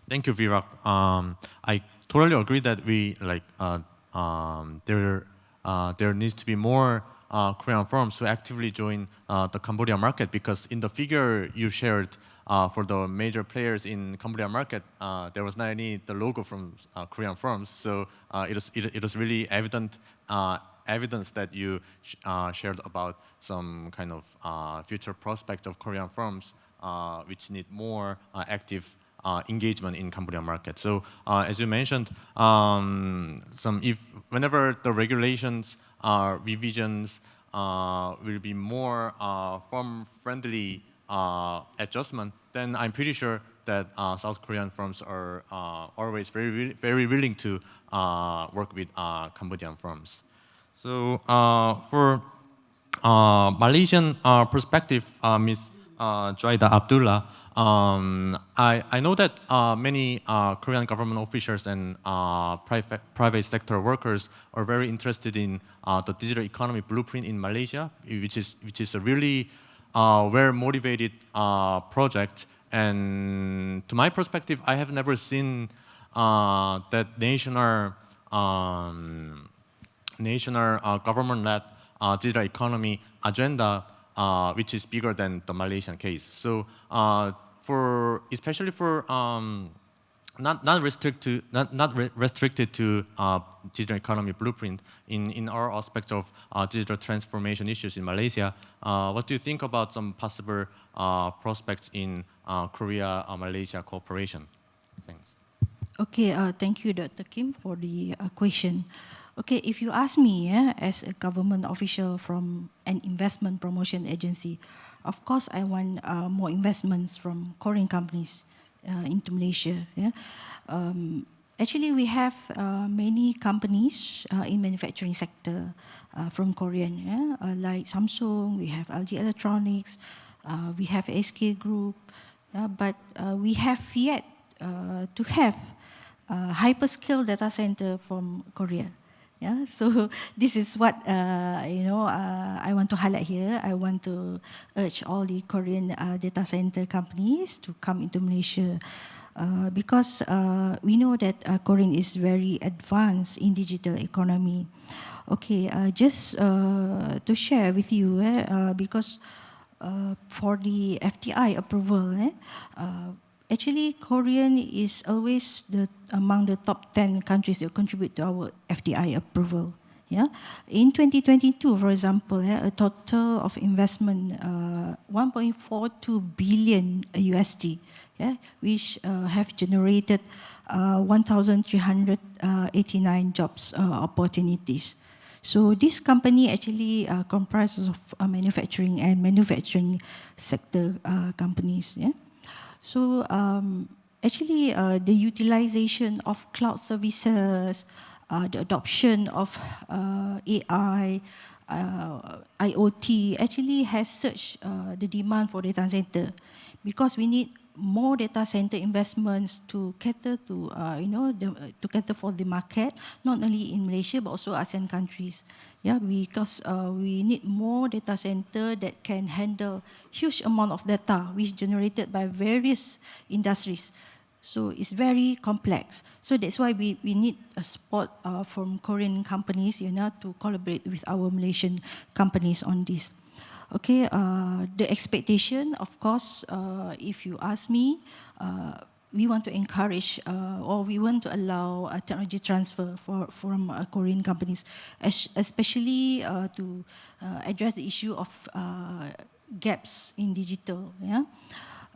G: Thank you, Virak. I totally agree that there needs to be more Korean firms who actively join the Cambodia market, because in the figure you shared for the major players in Cambodia market, there was not any the logo from Korean firms. So it was really evidence that you shared about some kind of future prospect of Korean firms which need more active engagement in Cambodia market. So as you mentioned, whenever the regulations revisions will be more firm-friendly adjustment, then I'm pretty sure that South Korean firms are always very willing to work with Cambodian firms. So for Malaysian perspective, Ms. Zuaida Abdullah, I know that many Korean government officials and private sector workers are very interested in the digital economy blueprint in Malaysia, which is a really well-motivated project. And to my perspective, I have never seen that national government-led digital economy agenda which is bigger than the Malaysian case. So especially for not restricted to digital economy blueprint in our aspect of digital transformation issues in Malaysia, what do you think about some possible prospects in Korea-Malaysia cooperation? Thanks.
E: Okay, thank you, Dr. Kim, for the question. Okay, if you ask me, as a government official from an investment promotion agency, of course I want more investments from Korean companies into Malaysia. Yeah? Actually, we have many companies in manufacturing sector from Korean, like Samsung, we have LG Electronics, we have SK Group, but we have yet to have hyperscale data center from Korea. Yeah, so this is what I want to highlight here. I want to urge all the Korean data center companies to come into Malaysia because we know that Korean is very advanced in digital economy. Okay, just to share with you, because for the FDI approval, actually, Korean is always among the top 10 countries that contribute to our FDI approval. Yeah, in 2022, for example, a total of investment 1.42 billion USD, which have generated 1,389 jobs opportunities. So this company actually comprises of manufacturing and manufacturing sector companies. Yeah. So actually, the utilization of cloud services, the adoption of AI, IoT actually has surged the demand for data center because we need more data center investments to cater to to cater for the market, not only in Malaysia but also ASEAN countries. Yeah, because we need more data center that can handle huge amount of data which is generated by various industries. So it's very complex. So that's why we need a support from Korean companies, to collaborate with our Malaysian companies on this. Okay, the expectation, of course, if you ask me, we want to encourage or we want to allow a technology transfer from Korean companies, especially to address the issue of gaps in digital. Yeah.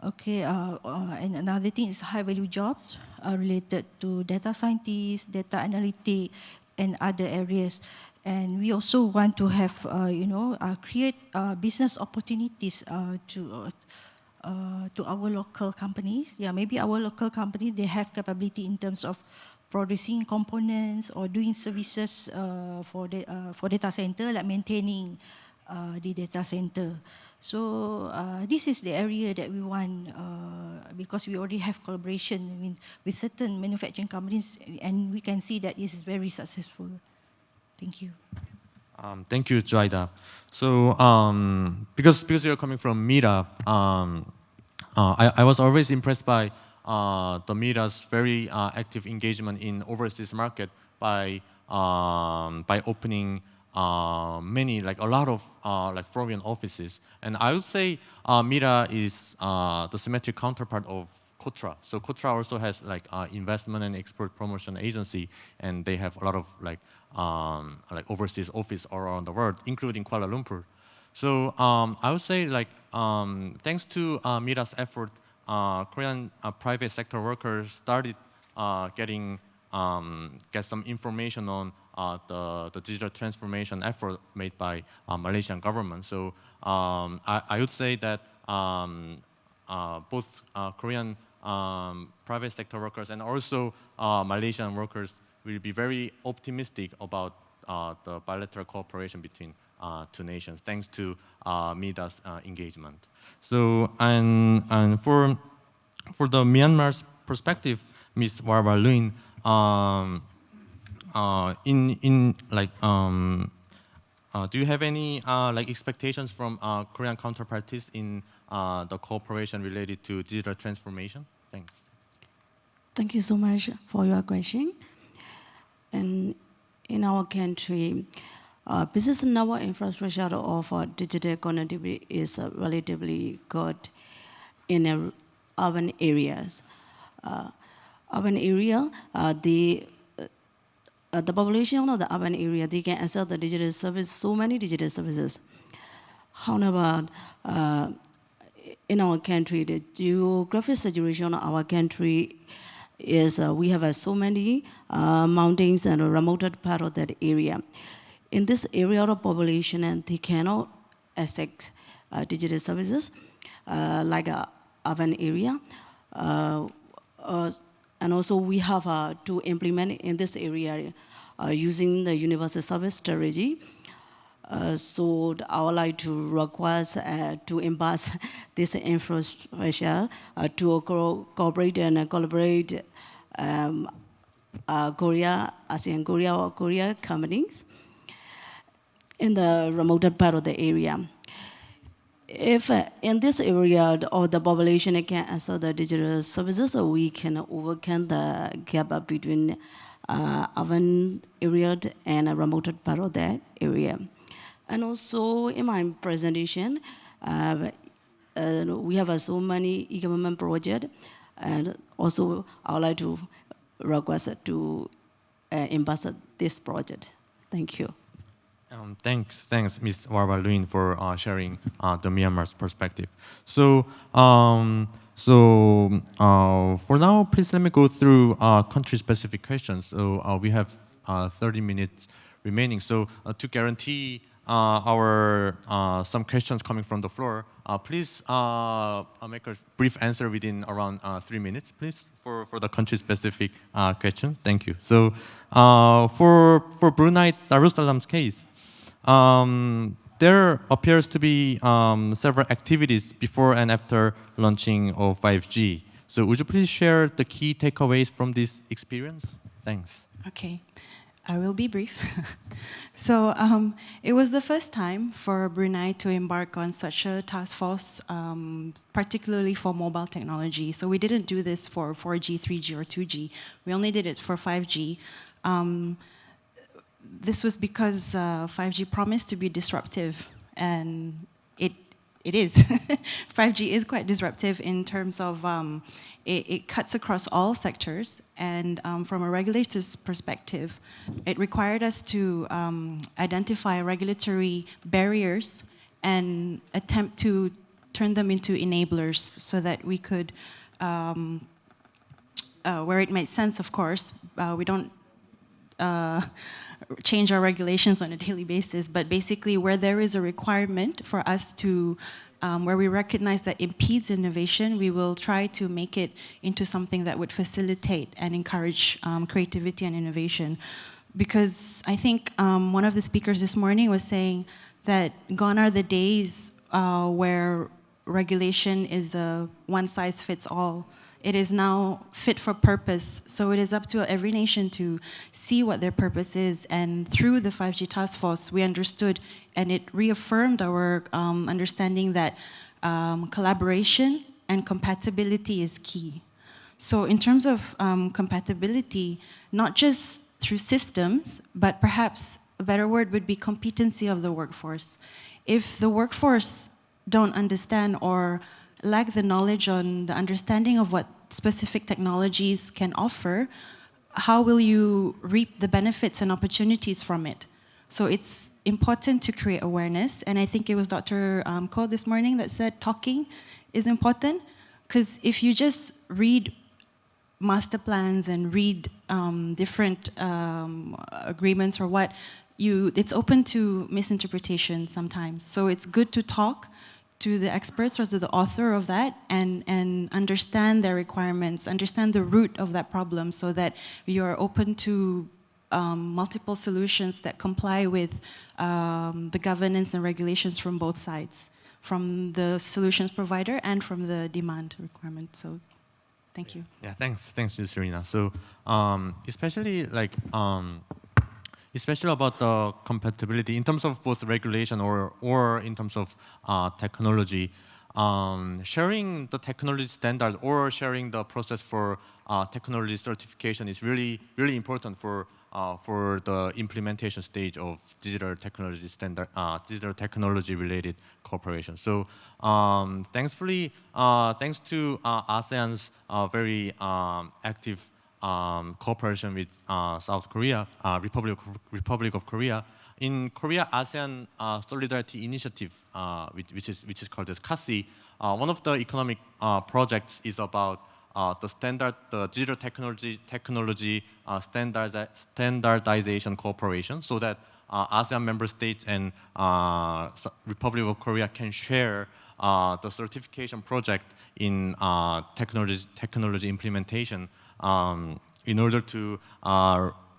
E: Okay, and another thing is high-value jobs related to data scientists, data analytics, and other areas. And we also want to have, create business opportunities to our local companies. Yeah, maybe our local companies, they have capability in terms of producing components or doing services for data center, like maintaining the data center. So this is the area that we want because we already have collaboration with certain manufacturing companies, and we can see that it is very successful. Thank you.
G: Thank you, Zuaida. So, because you're coming from MIDA, I was always impressed by the MIDA's very active engagement in overseas market by opening many, like a lot of like foreign offices. And I would say MIDA is the symmetric counterpart of KOTRA. So KOTRA also has like investment and export promotion agency, and they have a lot of like overseas office all around the world, including Kuala Lumpur. So I would say like thanks to MIDA's effort, Korean private sector workers started get some information on the digital transformation effort made by Malaysian government. So I would say that both Korean private sector workers and also Malaysian workers will be very optimistic about the bilateral cooperation between two nations, thanks to MIDA's engagement. So and for the Myanmar's perspective, Ms. Warwa Luin, do you have any like expectations from Korean counterparties in the cooperation related to digital transformation? Thanks.
F: Thank you so much for your question. And in our country, business network infrastructure of digital connectivity is relatively good in urban areas. Urban area, the population of the urban area, they can access the digital service, so many digital services. However, in our country, the geographic situation of our country is we have so many mountains and a remote part of that area. In this area of population, and they cannot access digital services like urban area. And also we have to implement in this area using the universal service strategy. So I would like to request to embrace this infrastructure to cooperate and collaborate Korea, ASEAN-Korea or Korea companies in the remote part of the area. If in this area of the population can access the digital services, we can overcome the gap between urban area and a remote part of that area. And also in my presentation, we have so many e-government projects, and also I would like to request to embrace this project. Thank you.
G: Thanks, Ms. Warwa Luin, for sharing the Myanmar's perspective. So, for now, please let me go through country-specific questions. So we have 30 minutes remaining. So to guarantee our some questions coming from the floor, please make a brief answer within around 3 minutes, please, for the country-specific question. Thank you. So for Brunei Darussalam's case, there appears to be several activities before and after launching of 5G. So would you please share the key takeaways from this experience? Thanks.
B: Okay, I will be brief. So it was the first time for Brunei to embark on such a task force, particularly for mobile technology. So we didn't do this for 4G, 3G, or 2G. We only did it for 5G. This was because 5G promised to be disruptive, and it is. 5G is quite disruptive in terms of it cuts across all sectors, and from a regulator's perspective, it required us to identify regulatory barriers and attempt to turn them into enablers so that we could, where it made sense, of course, we don't change our regulations on a daily basis, but basically where there is a requirement for us to, where we recognize that impedes innovation, we will try to make it into something that would facilitate and encourage creativity and innovation. Because I think one of the speakers this morning was saying that gone are the days where regulation is a one-size-fits-all. it is now fit for purpose. So it is up to every nation to see what their purpose is. And through the 5G task force, we understood, and it reaffirmed our understanding that collaboration and compatibility is key. So in terms of compatibility, not just through systems, but perhaps a better word would be competency of the workforce. If the workforce don't understand or lack the knowledge on the understanding of what specific technologies can offer, how will you reap the benefits and opportunities from it? So it's important to create awareness, and I think it was Dr. Ko this morning that said talking is important, because if you just read master plans and read different agreements or what, it's open to misinterpretation sometimes. So it's good to talk to the experts or to the author of that and understand their requirements, understand the root of that problem, so that you're open to multiple solutions that comply with the governance and regulations from both sides, from the solutions provider and from the demand requirement. So thank you.
G: Yeah, thanks, Yusrina. So especially about the compatibility in terms of both regulation or in terms of technology, sharing the technology standard or sharing the process for technology certification is really important for the implementation stage of digital technology standard, digital technology related cooperation. So thankfully, thanks to ASEAN's very active cooperation with South Korea, Republic of Korea. In Korea ASEAN Solidarity Initiative, which is called as KASI, one of the economic projects is about the digital technology standardization cooperation, so that ASEAN member states and Republic of Korea can share the certification project in technology implementation in order to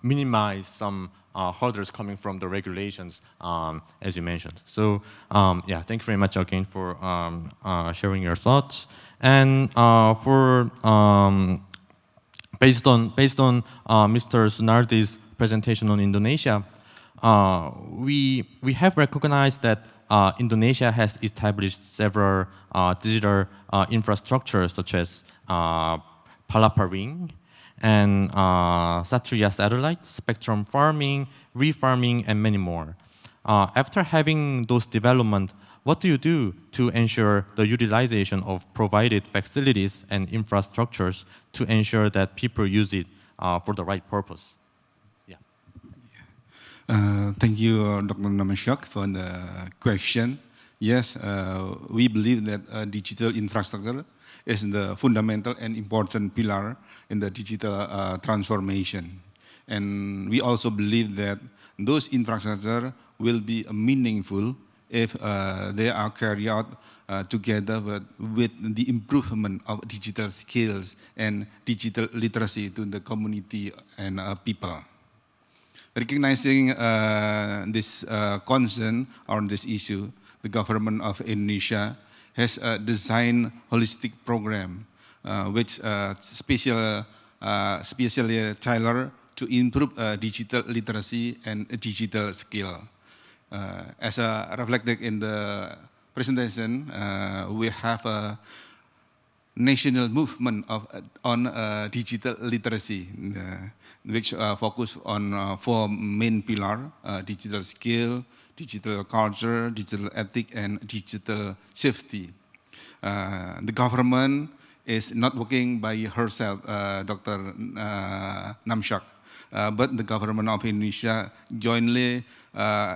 G: minimize some hurdles coming from the regulations, as you mentioned. So yeah, thank you very much again for sharing your thoughts. And based on Mr. Sunardi's presentation on Indonesia, we have recognized that Indonesia has established several digital infrastructures such as Palapa Ring and Satria satellite, spectrum farming, refarming, and many more. After having those development, what do you do to ensure the utilization of provided facilities and infrastructures to ensure that people use it for the right purpose? Yeah.
C: Thank you, Dr. Nam-seok, for the question. Yes, we believe that digital infrastructure is the fundamental and important pillar in the digital transformation. And we also believe that those infrastructure will be meaningful if they are carried out together with the improvement of digital skills and digital literacy to the community and people. Recognizing this concern on this issue, the government of Indonesia has designed holistic program which specially tailored to improve digital literacy and digital skill. As reflected in the presentation, we have a national movement on digital literacy, which focus on 4 main pillars: digital skill, digital culture, digital ethics, and digital safety. The government is not working by herself, Dr. Nam-seok, but the government of Indonesia jointly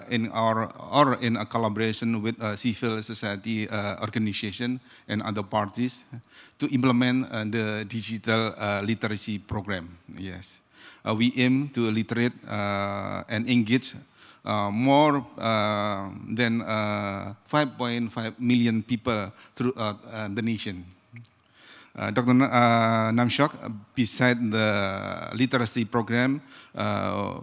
C: in a collaboration with civil society organization and other parties to implement the digital literacy program. Yes, we aim to literate and engage more than 5.5 million people throughout the nation. Dr. Nam-seok, beside the literacy program,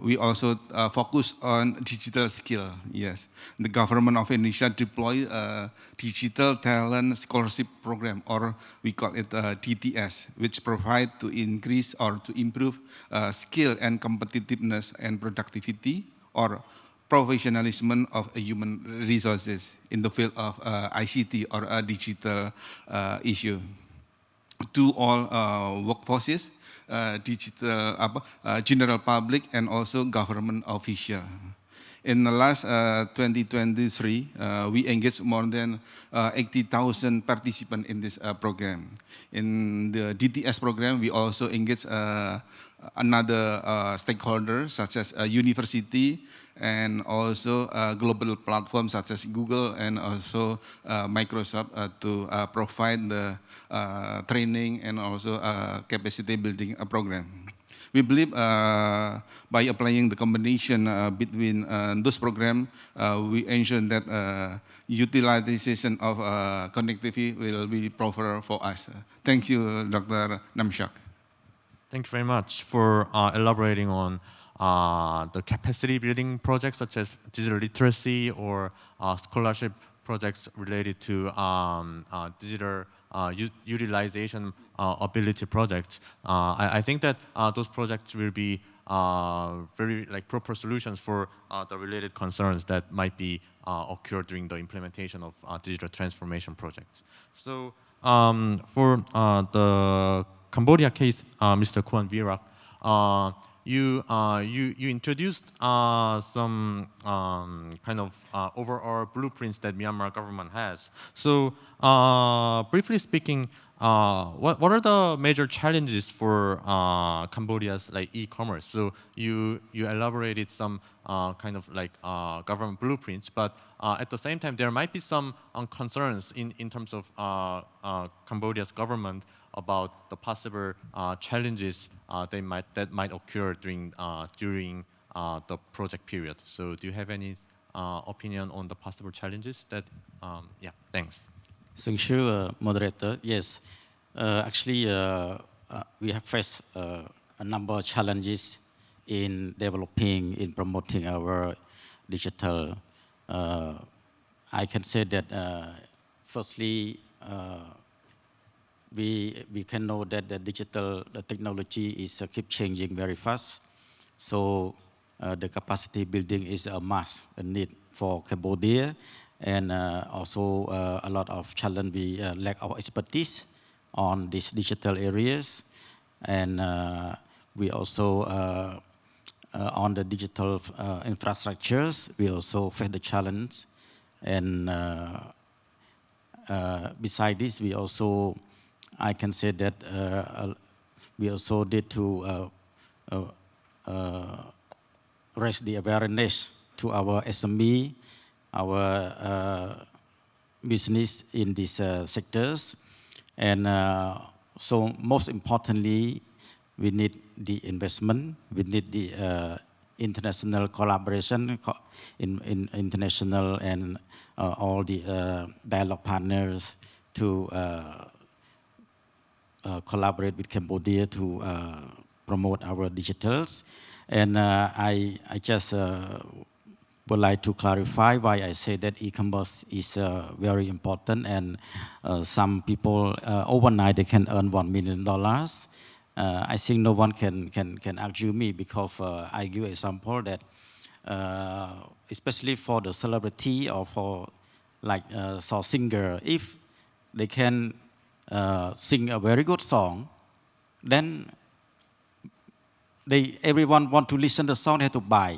C: we also focus on digital skill. Yes, the government of Indonesia deploy a digital talent scholarship program, or we call it DTS, which provide to increase or to improve skill and competitiveness and productivity or professionalism of human resources in the field of ICT or a digital issue to all workforces, digital, general public, and also government official. In the last 2023, we engaged more than 80,000 participants in this program. In the DTS program, we also engaged another stakeholders such as a university and also global platforms such as Google and also Microsoft to provide the training and also capacity building program. We believe by applying the combination between those programs, we ensure that utilization of connectivity will be proper for us. Thank you, Dr. Nam-seok.
G: Thank you very much for elaborating on the capacity building projects such as digital literacy or scholarship projects related to digital utilization ability projects. I think that those projects will be very proper solutions for the related concerns that might be occur during the implementation of digital transformation projects. So for the Cambodia case, Mr. KHUON Virak, you introduced some kind of overall blueprints that Myanmar government has. So briefly speaking, what are the major challenges for Cambodia's e-commerce? So you elaborated some kind of government blueprints, but at the same time there might be some concerns in terms of Cambodia's government about the possible challenges that might occur during the project period. So do you have any opinion on the possible challenges that? Yeah, thanks.
D: Thank you, moderator. Yes, actually, we have faced a number of challenges in developing, in promoting our digital. I can say that firstly, we can know that the technology is keep changing very fast. So the capacity building is a must, a need for Cambodia. And also a lot of challenge, we lack of expertise on these digital areas. And we also, on the digital infrastructures, we also face the challenge. And beside this, we also, I can say that we also need to raise the awareness to our SME, our business in these sectors. And so most importantly, we need the investment, we need the international collaboration, in international and all the dialogue partners to collaborate with Cambodia to promote our digitals. And I just would like to clarify why I say that e-commerce is very important, and some people overnight they can earn $1 million. I think no one can argue me, because I give example that especially for the celebrity or for for singer, if they can sing a very good song, then everyone want to listen to the song, they have to buy.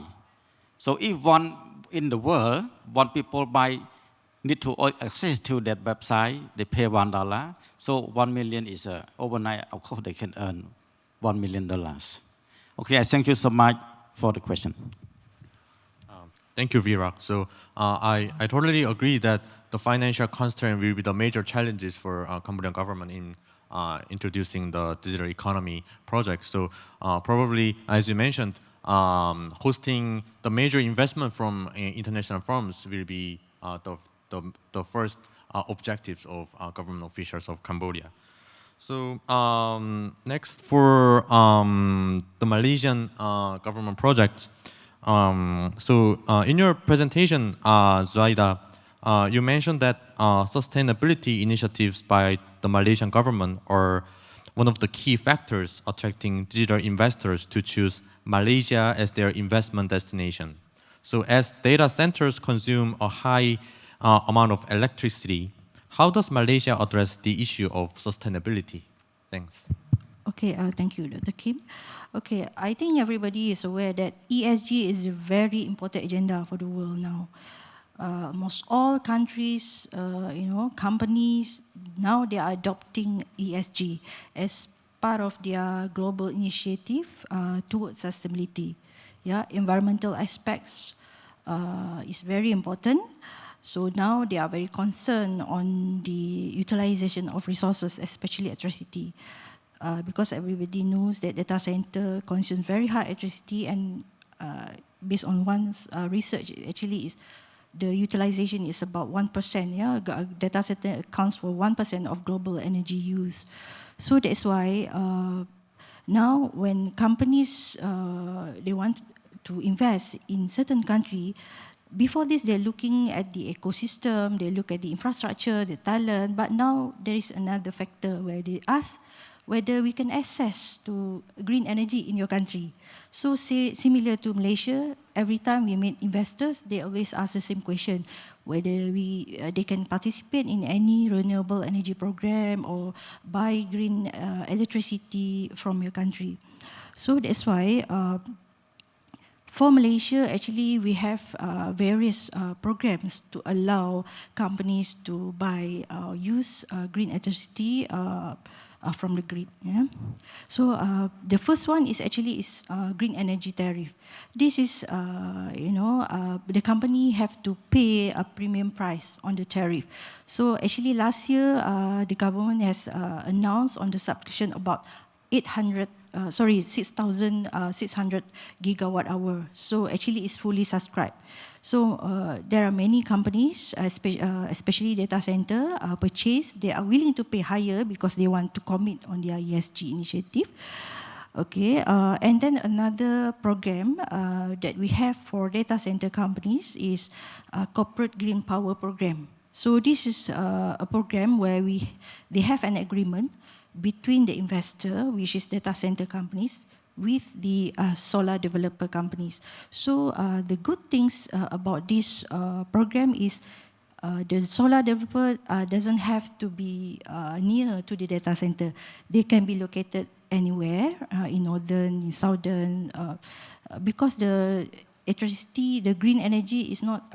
D: So if one in the world, people need to access to that website, they pay $1. So 1 million is overnight, of course they can earn $1 million. Okay, I thank you so much for the question.
G: Thank you, Virak. So I totally agree that the financial constraint will be the major challenges for Cambodian government in introducing the digital economy project. So probably, as you mentioned, hosting the major investment from international firms will be the first objectives of government officials of Cambodia. So next for the Malaysian government project. In your presentation, Zuaida, you mentioned that sustainability initiatives by the Malaysian government are one of the key factors attracting digital investors to choose Malaysia as their investment destination. So as data centers consume a high amount of electricity, how does Malaysia address the issue of sustainability? Thanks.
E: Okay, thank you, Dr. Kim. Okay, I think everybody is aware that ESG is a very important agenda for the world now. Almost all countries, companies, now they are adopting ESG as part of their global initiative towards sustainability. Yeah, environmental aspects is very important. So now they are very concerned on the utilization of resources, especially electricity. Because everybody knows that data center consumes very high electricity, and based on one's research, actually is the utilization is about 1%. Yeah, data center accounts for 1% of global energy use. So that's why now when companies they want to invest in certain country, before this they're looking at the ecosystem, they look at the infrastructure, the talent, but now there is another factor where they ask whether we can access to green energy in your country. So say, similar to Malaysia, every time we meet investors, they always ask the same question, whether they can participate in any renewable energy program or buy green electricity from your country. So that's why for Malaysia, actually, we have various programs to allow companies to buy or use green electricity from the grid. Yeah? So the first one is actually green energy tariff. This is, the company have to pay a premium price on the tariff. So actually last year, the government has announced on the subscription about 6,600 gigawatt hour. So actually it's fully subscribed. So there are many companies, especially data center purchase, they are willing to pay higher because they want to commit on their ESG initiative. Okay, and then another program that we have for data center companies is corporate green power program. So this is a program where they have an agreement between the investor, which is data center companies, with the solar developer companies. So the good things about this program is the solar developer doesn't have to be near to the data center. They can be located anywhere, in northern, in southern, because the electricity, the green energy is not,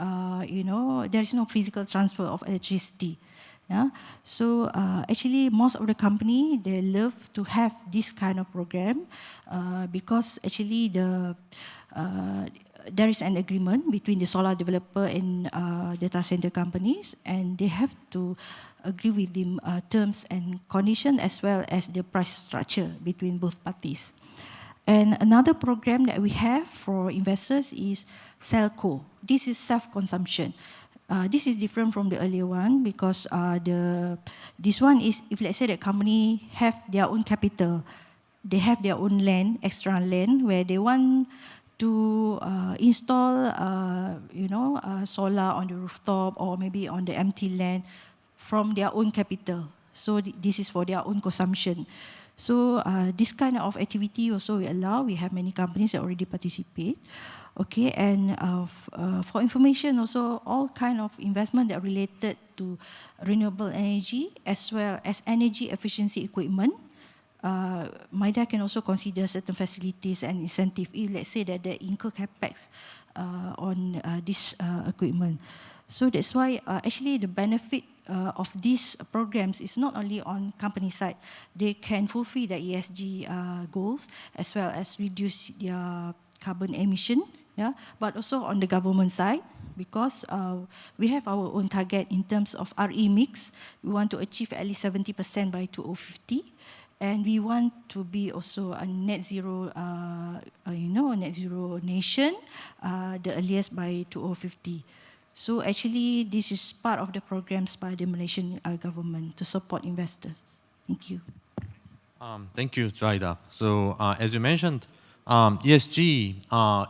E: there is no physical transfer of electricity. Yeah? So actually most of the company, they love to have this kind of program because actually there is an agreement between the solar developer and data center companies, and they have to agree with the terms and conditions as well as the price structure between both parties. And another program that we have for investors is Selco. This is self-consumption. This is different from the earlier one because this one is, if let's say the company have their own capital, they have their own land, extra land, where they want to install, solar on the rooftop or maybe on the empty land from their own capital. So this is for their own consumption. So this kind of activity also we allow. We have many companies that already participate. Okay, and for information also, all kind of investment that are related to renewable energy as well as energy efficiency equipment, MIDA can also consider certain facilities and incentive if let's say that they incur capex on this equipment. So that's why actually the benefit of these programs is not only on company side. They can fulfill the ESG goals as well as reduce their carbon emission, yeah, but also on the government side, because we have our own target in terms of RE mix. We want to achieve at least 70% by 2050, and we want to be also a net zero, net zero nation, the earliest by 2050. So actually, this is part of the programs by the Malaysian government to support investors. Thank you.
G: Thank you, Zuaida. So as you mentioned, ESG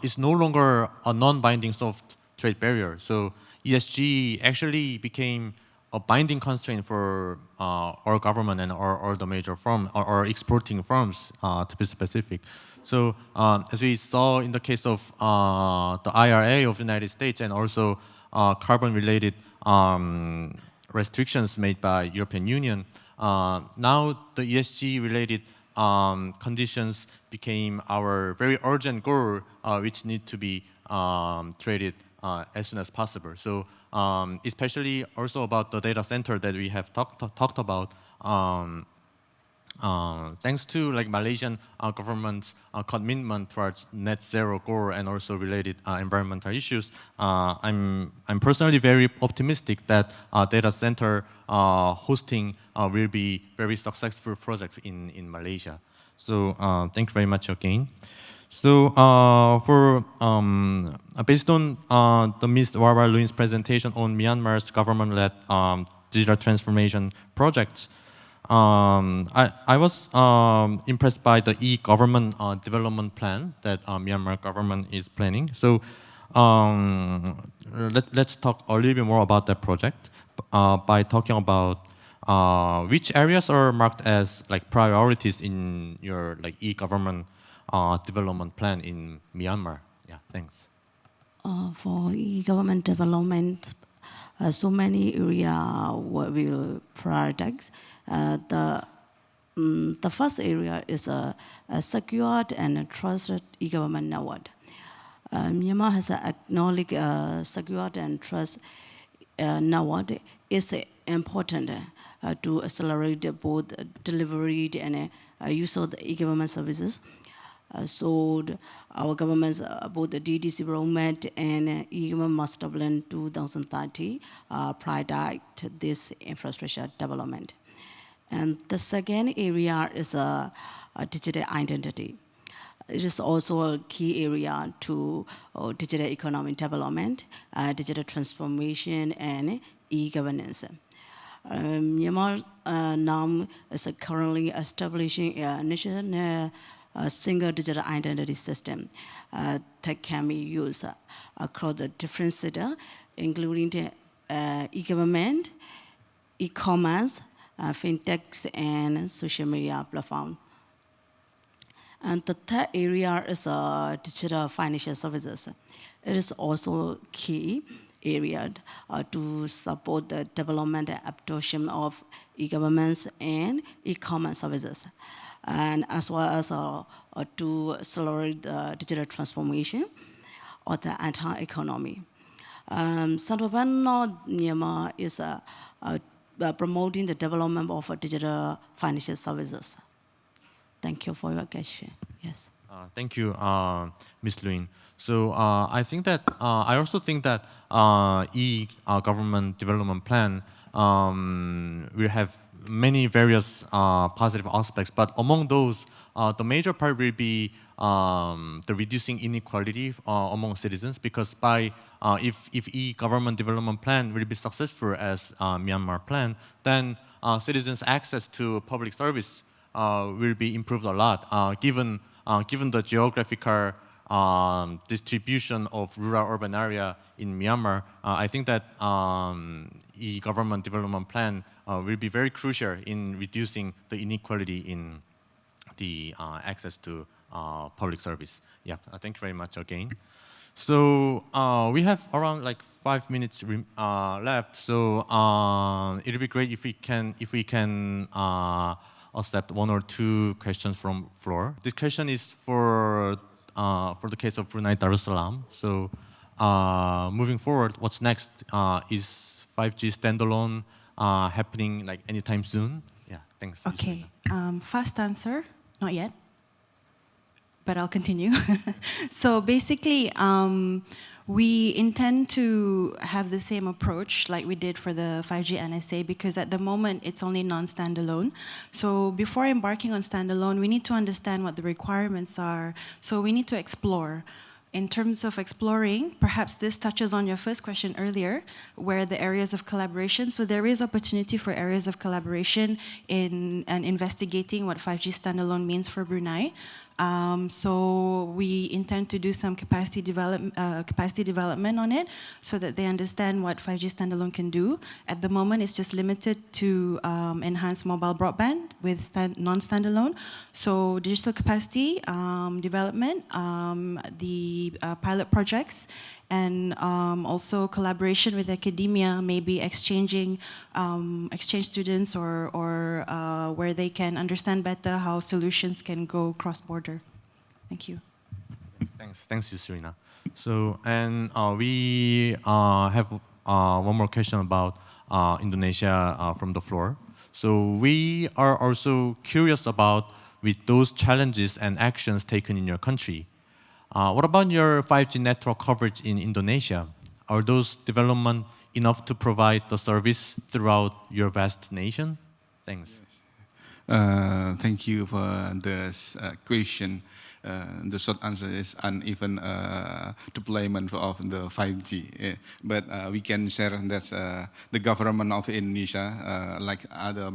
G: is no longer a non-binding soft trade barrier. So ESG actually became a binding constraint for our government and our the major firm or exporting firms, to be specific. So as we saw in the case of the IRA of the United States and also carbon-related restrictions made by European Union, now the ESG-related conditions became our very urgent goal, which need to be traded as soon as possible. So especially also about the data center that we have talked about, thanks to like Malaysian government's commitment towards net zero goal and also related environmental issues, I'm personally very optimistic that data center hosting will be very successful project in Malaysia. So thank you very much again. So based on the Ms. Warwa Luin's presentation on Myanmar's government-led digital transformation projects, I was impressed by the e-government development plan that Myanmar government is planning. So let's talk a little bit more about that project by talking about which areas are marked as like priorities in your like e-government development plan in Myanmar. Yeah, thanks.
F: For e-government development, so many areas will prioritize. The first area is a secured and trusted e-government network. Myanmar has acknowledged secured and trusted network is important to accelerate both delivery and use of the e-government services. So our government's both the DDC roadmap and e-government master plan 2030 prioritize this infrastructure development. And the second area is a digital identity. It is also a key area to digital economic development, digital transformation, and e-governance. Myanmar now is currently establishing a national single digital identity system that can be used across the different sectors, including the e-government, e-commerce, fintechs, and social media platform. And the third area is digital financial services. It is also key area to support the development and adoption of e-governments and e-commerce services, and as well as to accelerate the digital transformation of the entire economy. Central Bank North Myanmar is promoting the development of digital financial services. Thank you for your question. Yes.
G: Thank you, Ms. Luin. So I also think that e-government development plan will have many various positive aspects, but among those, the major part will be the reducing inequality among citizens, because if e-government development plan will be successful as Myanmar plan, then citizens' access to public service will be improved a lot, given the geographical distribution of rural-urban area in Myanmar. I think that e-government development plan will be very crucial in reducing the inequality in the access to public service. Yeah, thank you very much again. So we have around like 5 minutes left. So it'll be great if we can accept 1 or 2 questions from floor. This question is for the case of Brunei Darussalam. So moving forward, what's next? Is 5G standalone happening like anytime soon? Yeah, thanks.
B: Okay, fast answer, not yet, but I'll continue. So basically, we intend to have the same approach like we did for the 5G NSA, because at the moment it's only non-standalone. So before embarking on standalone, we need to understand what the requirements are. So we need to explore in terms of exploring, perhaps this touches on your first question earlier, where the areas of collaboration. So there is opportunity for areas of collaboration in investigating what 5G standalone means for Brunei. So we intend to do some capacity development on it so that they understand what 5G standalone can do. At the moment, it's just limited to enhance mobile broadband with non-standalone. So digital capacity development, the pilot projects, and also collaboration with academia, maybe exchanging exchange students or where they can understand better how solutions can go cross-border. Thank you.
G: Thanks, Yusrina. So, and we have one more question about Indonesia from the floor. So we are also curious about with those challenges and actions taken in your country. What about your 5G network coverage in Indonesia? Are those developments enough to provide the service throughout your vast nation? Thanks.
C: Thank you for this question. The short answer is uneven deployment of the 5G. But we can share that the government of Indonesia, like other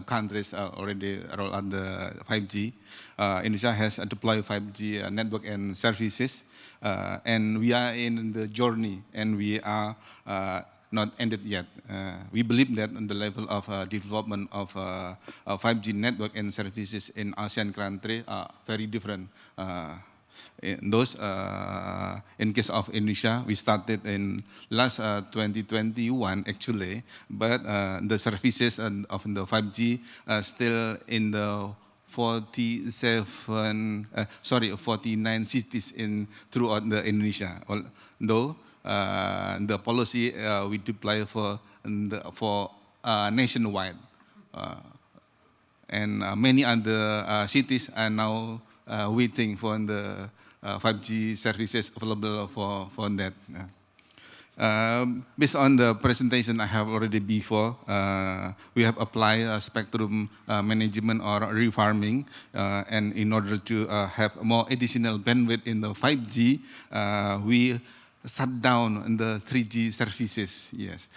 C: countries, already roll out the 5G. Indonesia has deployed 5G network and services, and we are in the journey, and we are not ended yet. We believe that the level of development of 5G network and services in ASEAN countries are very different. In case of Indonesia, we started in last 2021 actually, but the services of the 5G are still in the 49 cities throughout the Indonesia. Although the policy we deploy for nationwide, and many other cities are now waiting for the 5G services available for that. Based on the presentation I have already before, we have applied spectrum management or refarming, and in order to have more additional bandwidth in the 5G, we shut down the 3G services. Yes,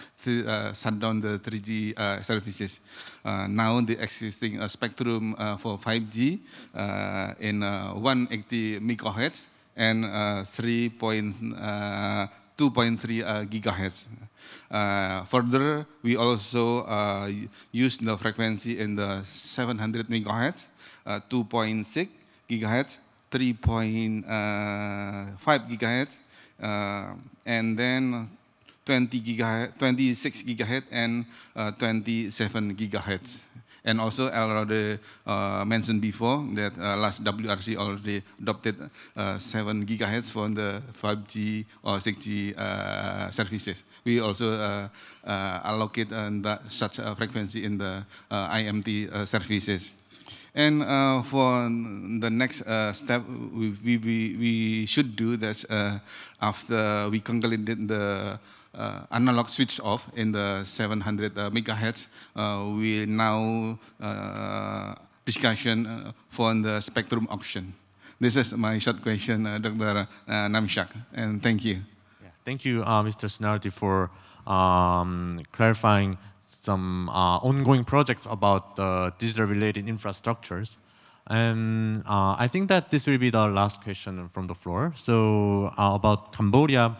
C: shut down the 3G services. Now the existing spectrum for 5G in 180 megahertz and 2.3 gigahertz. Further, we also use the frequency in the 700 megahertz, 2.6 gigahertz, 3.5 gigahertz, and then 26 gigahertz and 27 gigahertz. And also, I already mentioned before that last WRC already adopted 7 gigahertz for the 5G or 6G services. We also allocate such a frequency in the IMT services. And for the next step, we should do this after we concluded the analog switch off in the 700 megahertz. We now discussion for the spectrum auction. This is my short question, Dr. Nam-seok, and thank you.
G: Yeah, thank you, Mr. Sunardi, for clarifying some ongoing projects about the digital-related infrastructures. And I think that this will be the last question from the floor. So about Cambodia,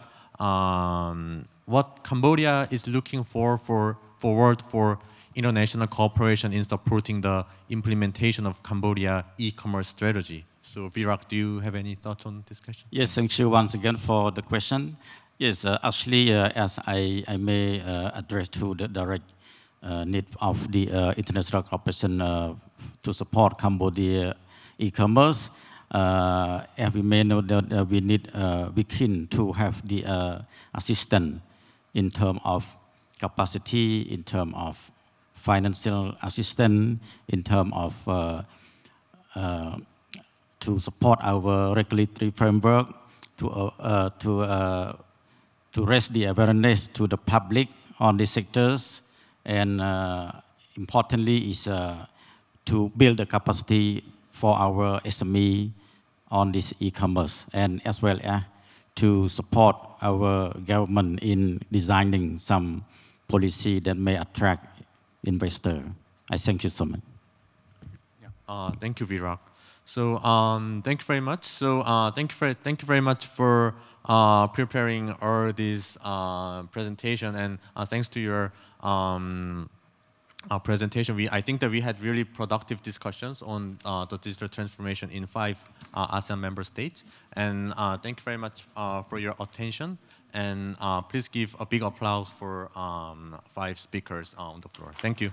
G: what Cambodia is looking forward for international cooperation in supporting the implementation of Cambodia e-commerce strategy. So Virak, do you have any thoughts on this question?
D: Yes, thank you once again for the question. Yes, actually, as I may address to the direct need of the international cooperation to support Cambodia e-commerce. As we may know that we keen to have the assistance in terms of capacity, in terms of financial assistance, in terms of to support our regulatory framework, to raise the awareness to the public on these sectors, and importantly is to build the capacity for our SME on this e-commerce, and as well as to support our government in designing some policy that may attract investor. I thank you so much.
G: Thank you, Virak. So thank you very much. So thank you very much for preparing all this presentation, and thanks to your presentation, I think that we had really productive discussions on the digital transformation in 5 ASEAN member states. And thank you very much for your attention. And please give a big applause for 5 speakers on the floor. Thank you.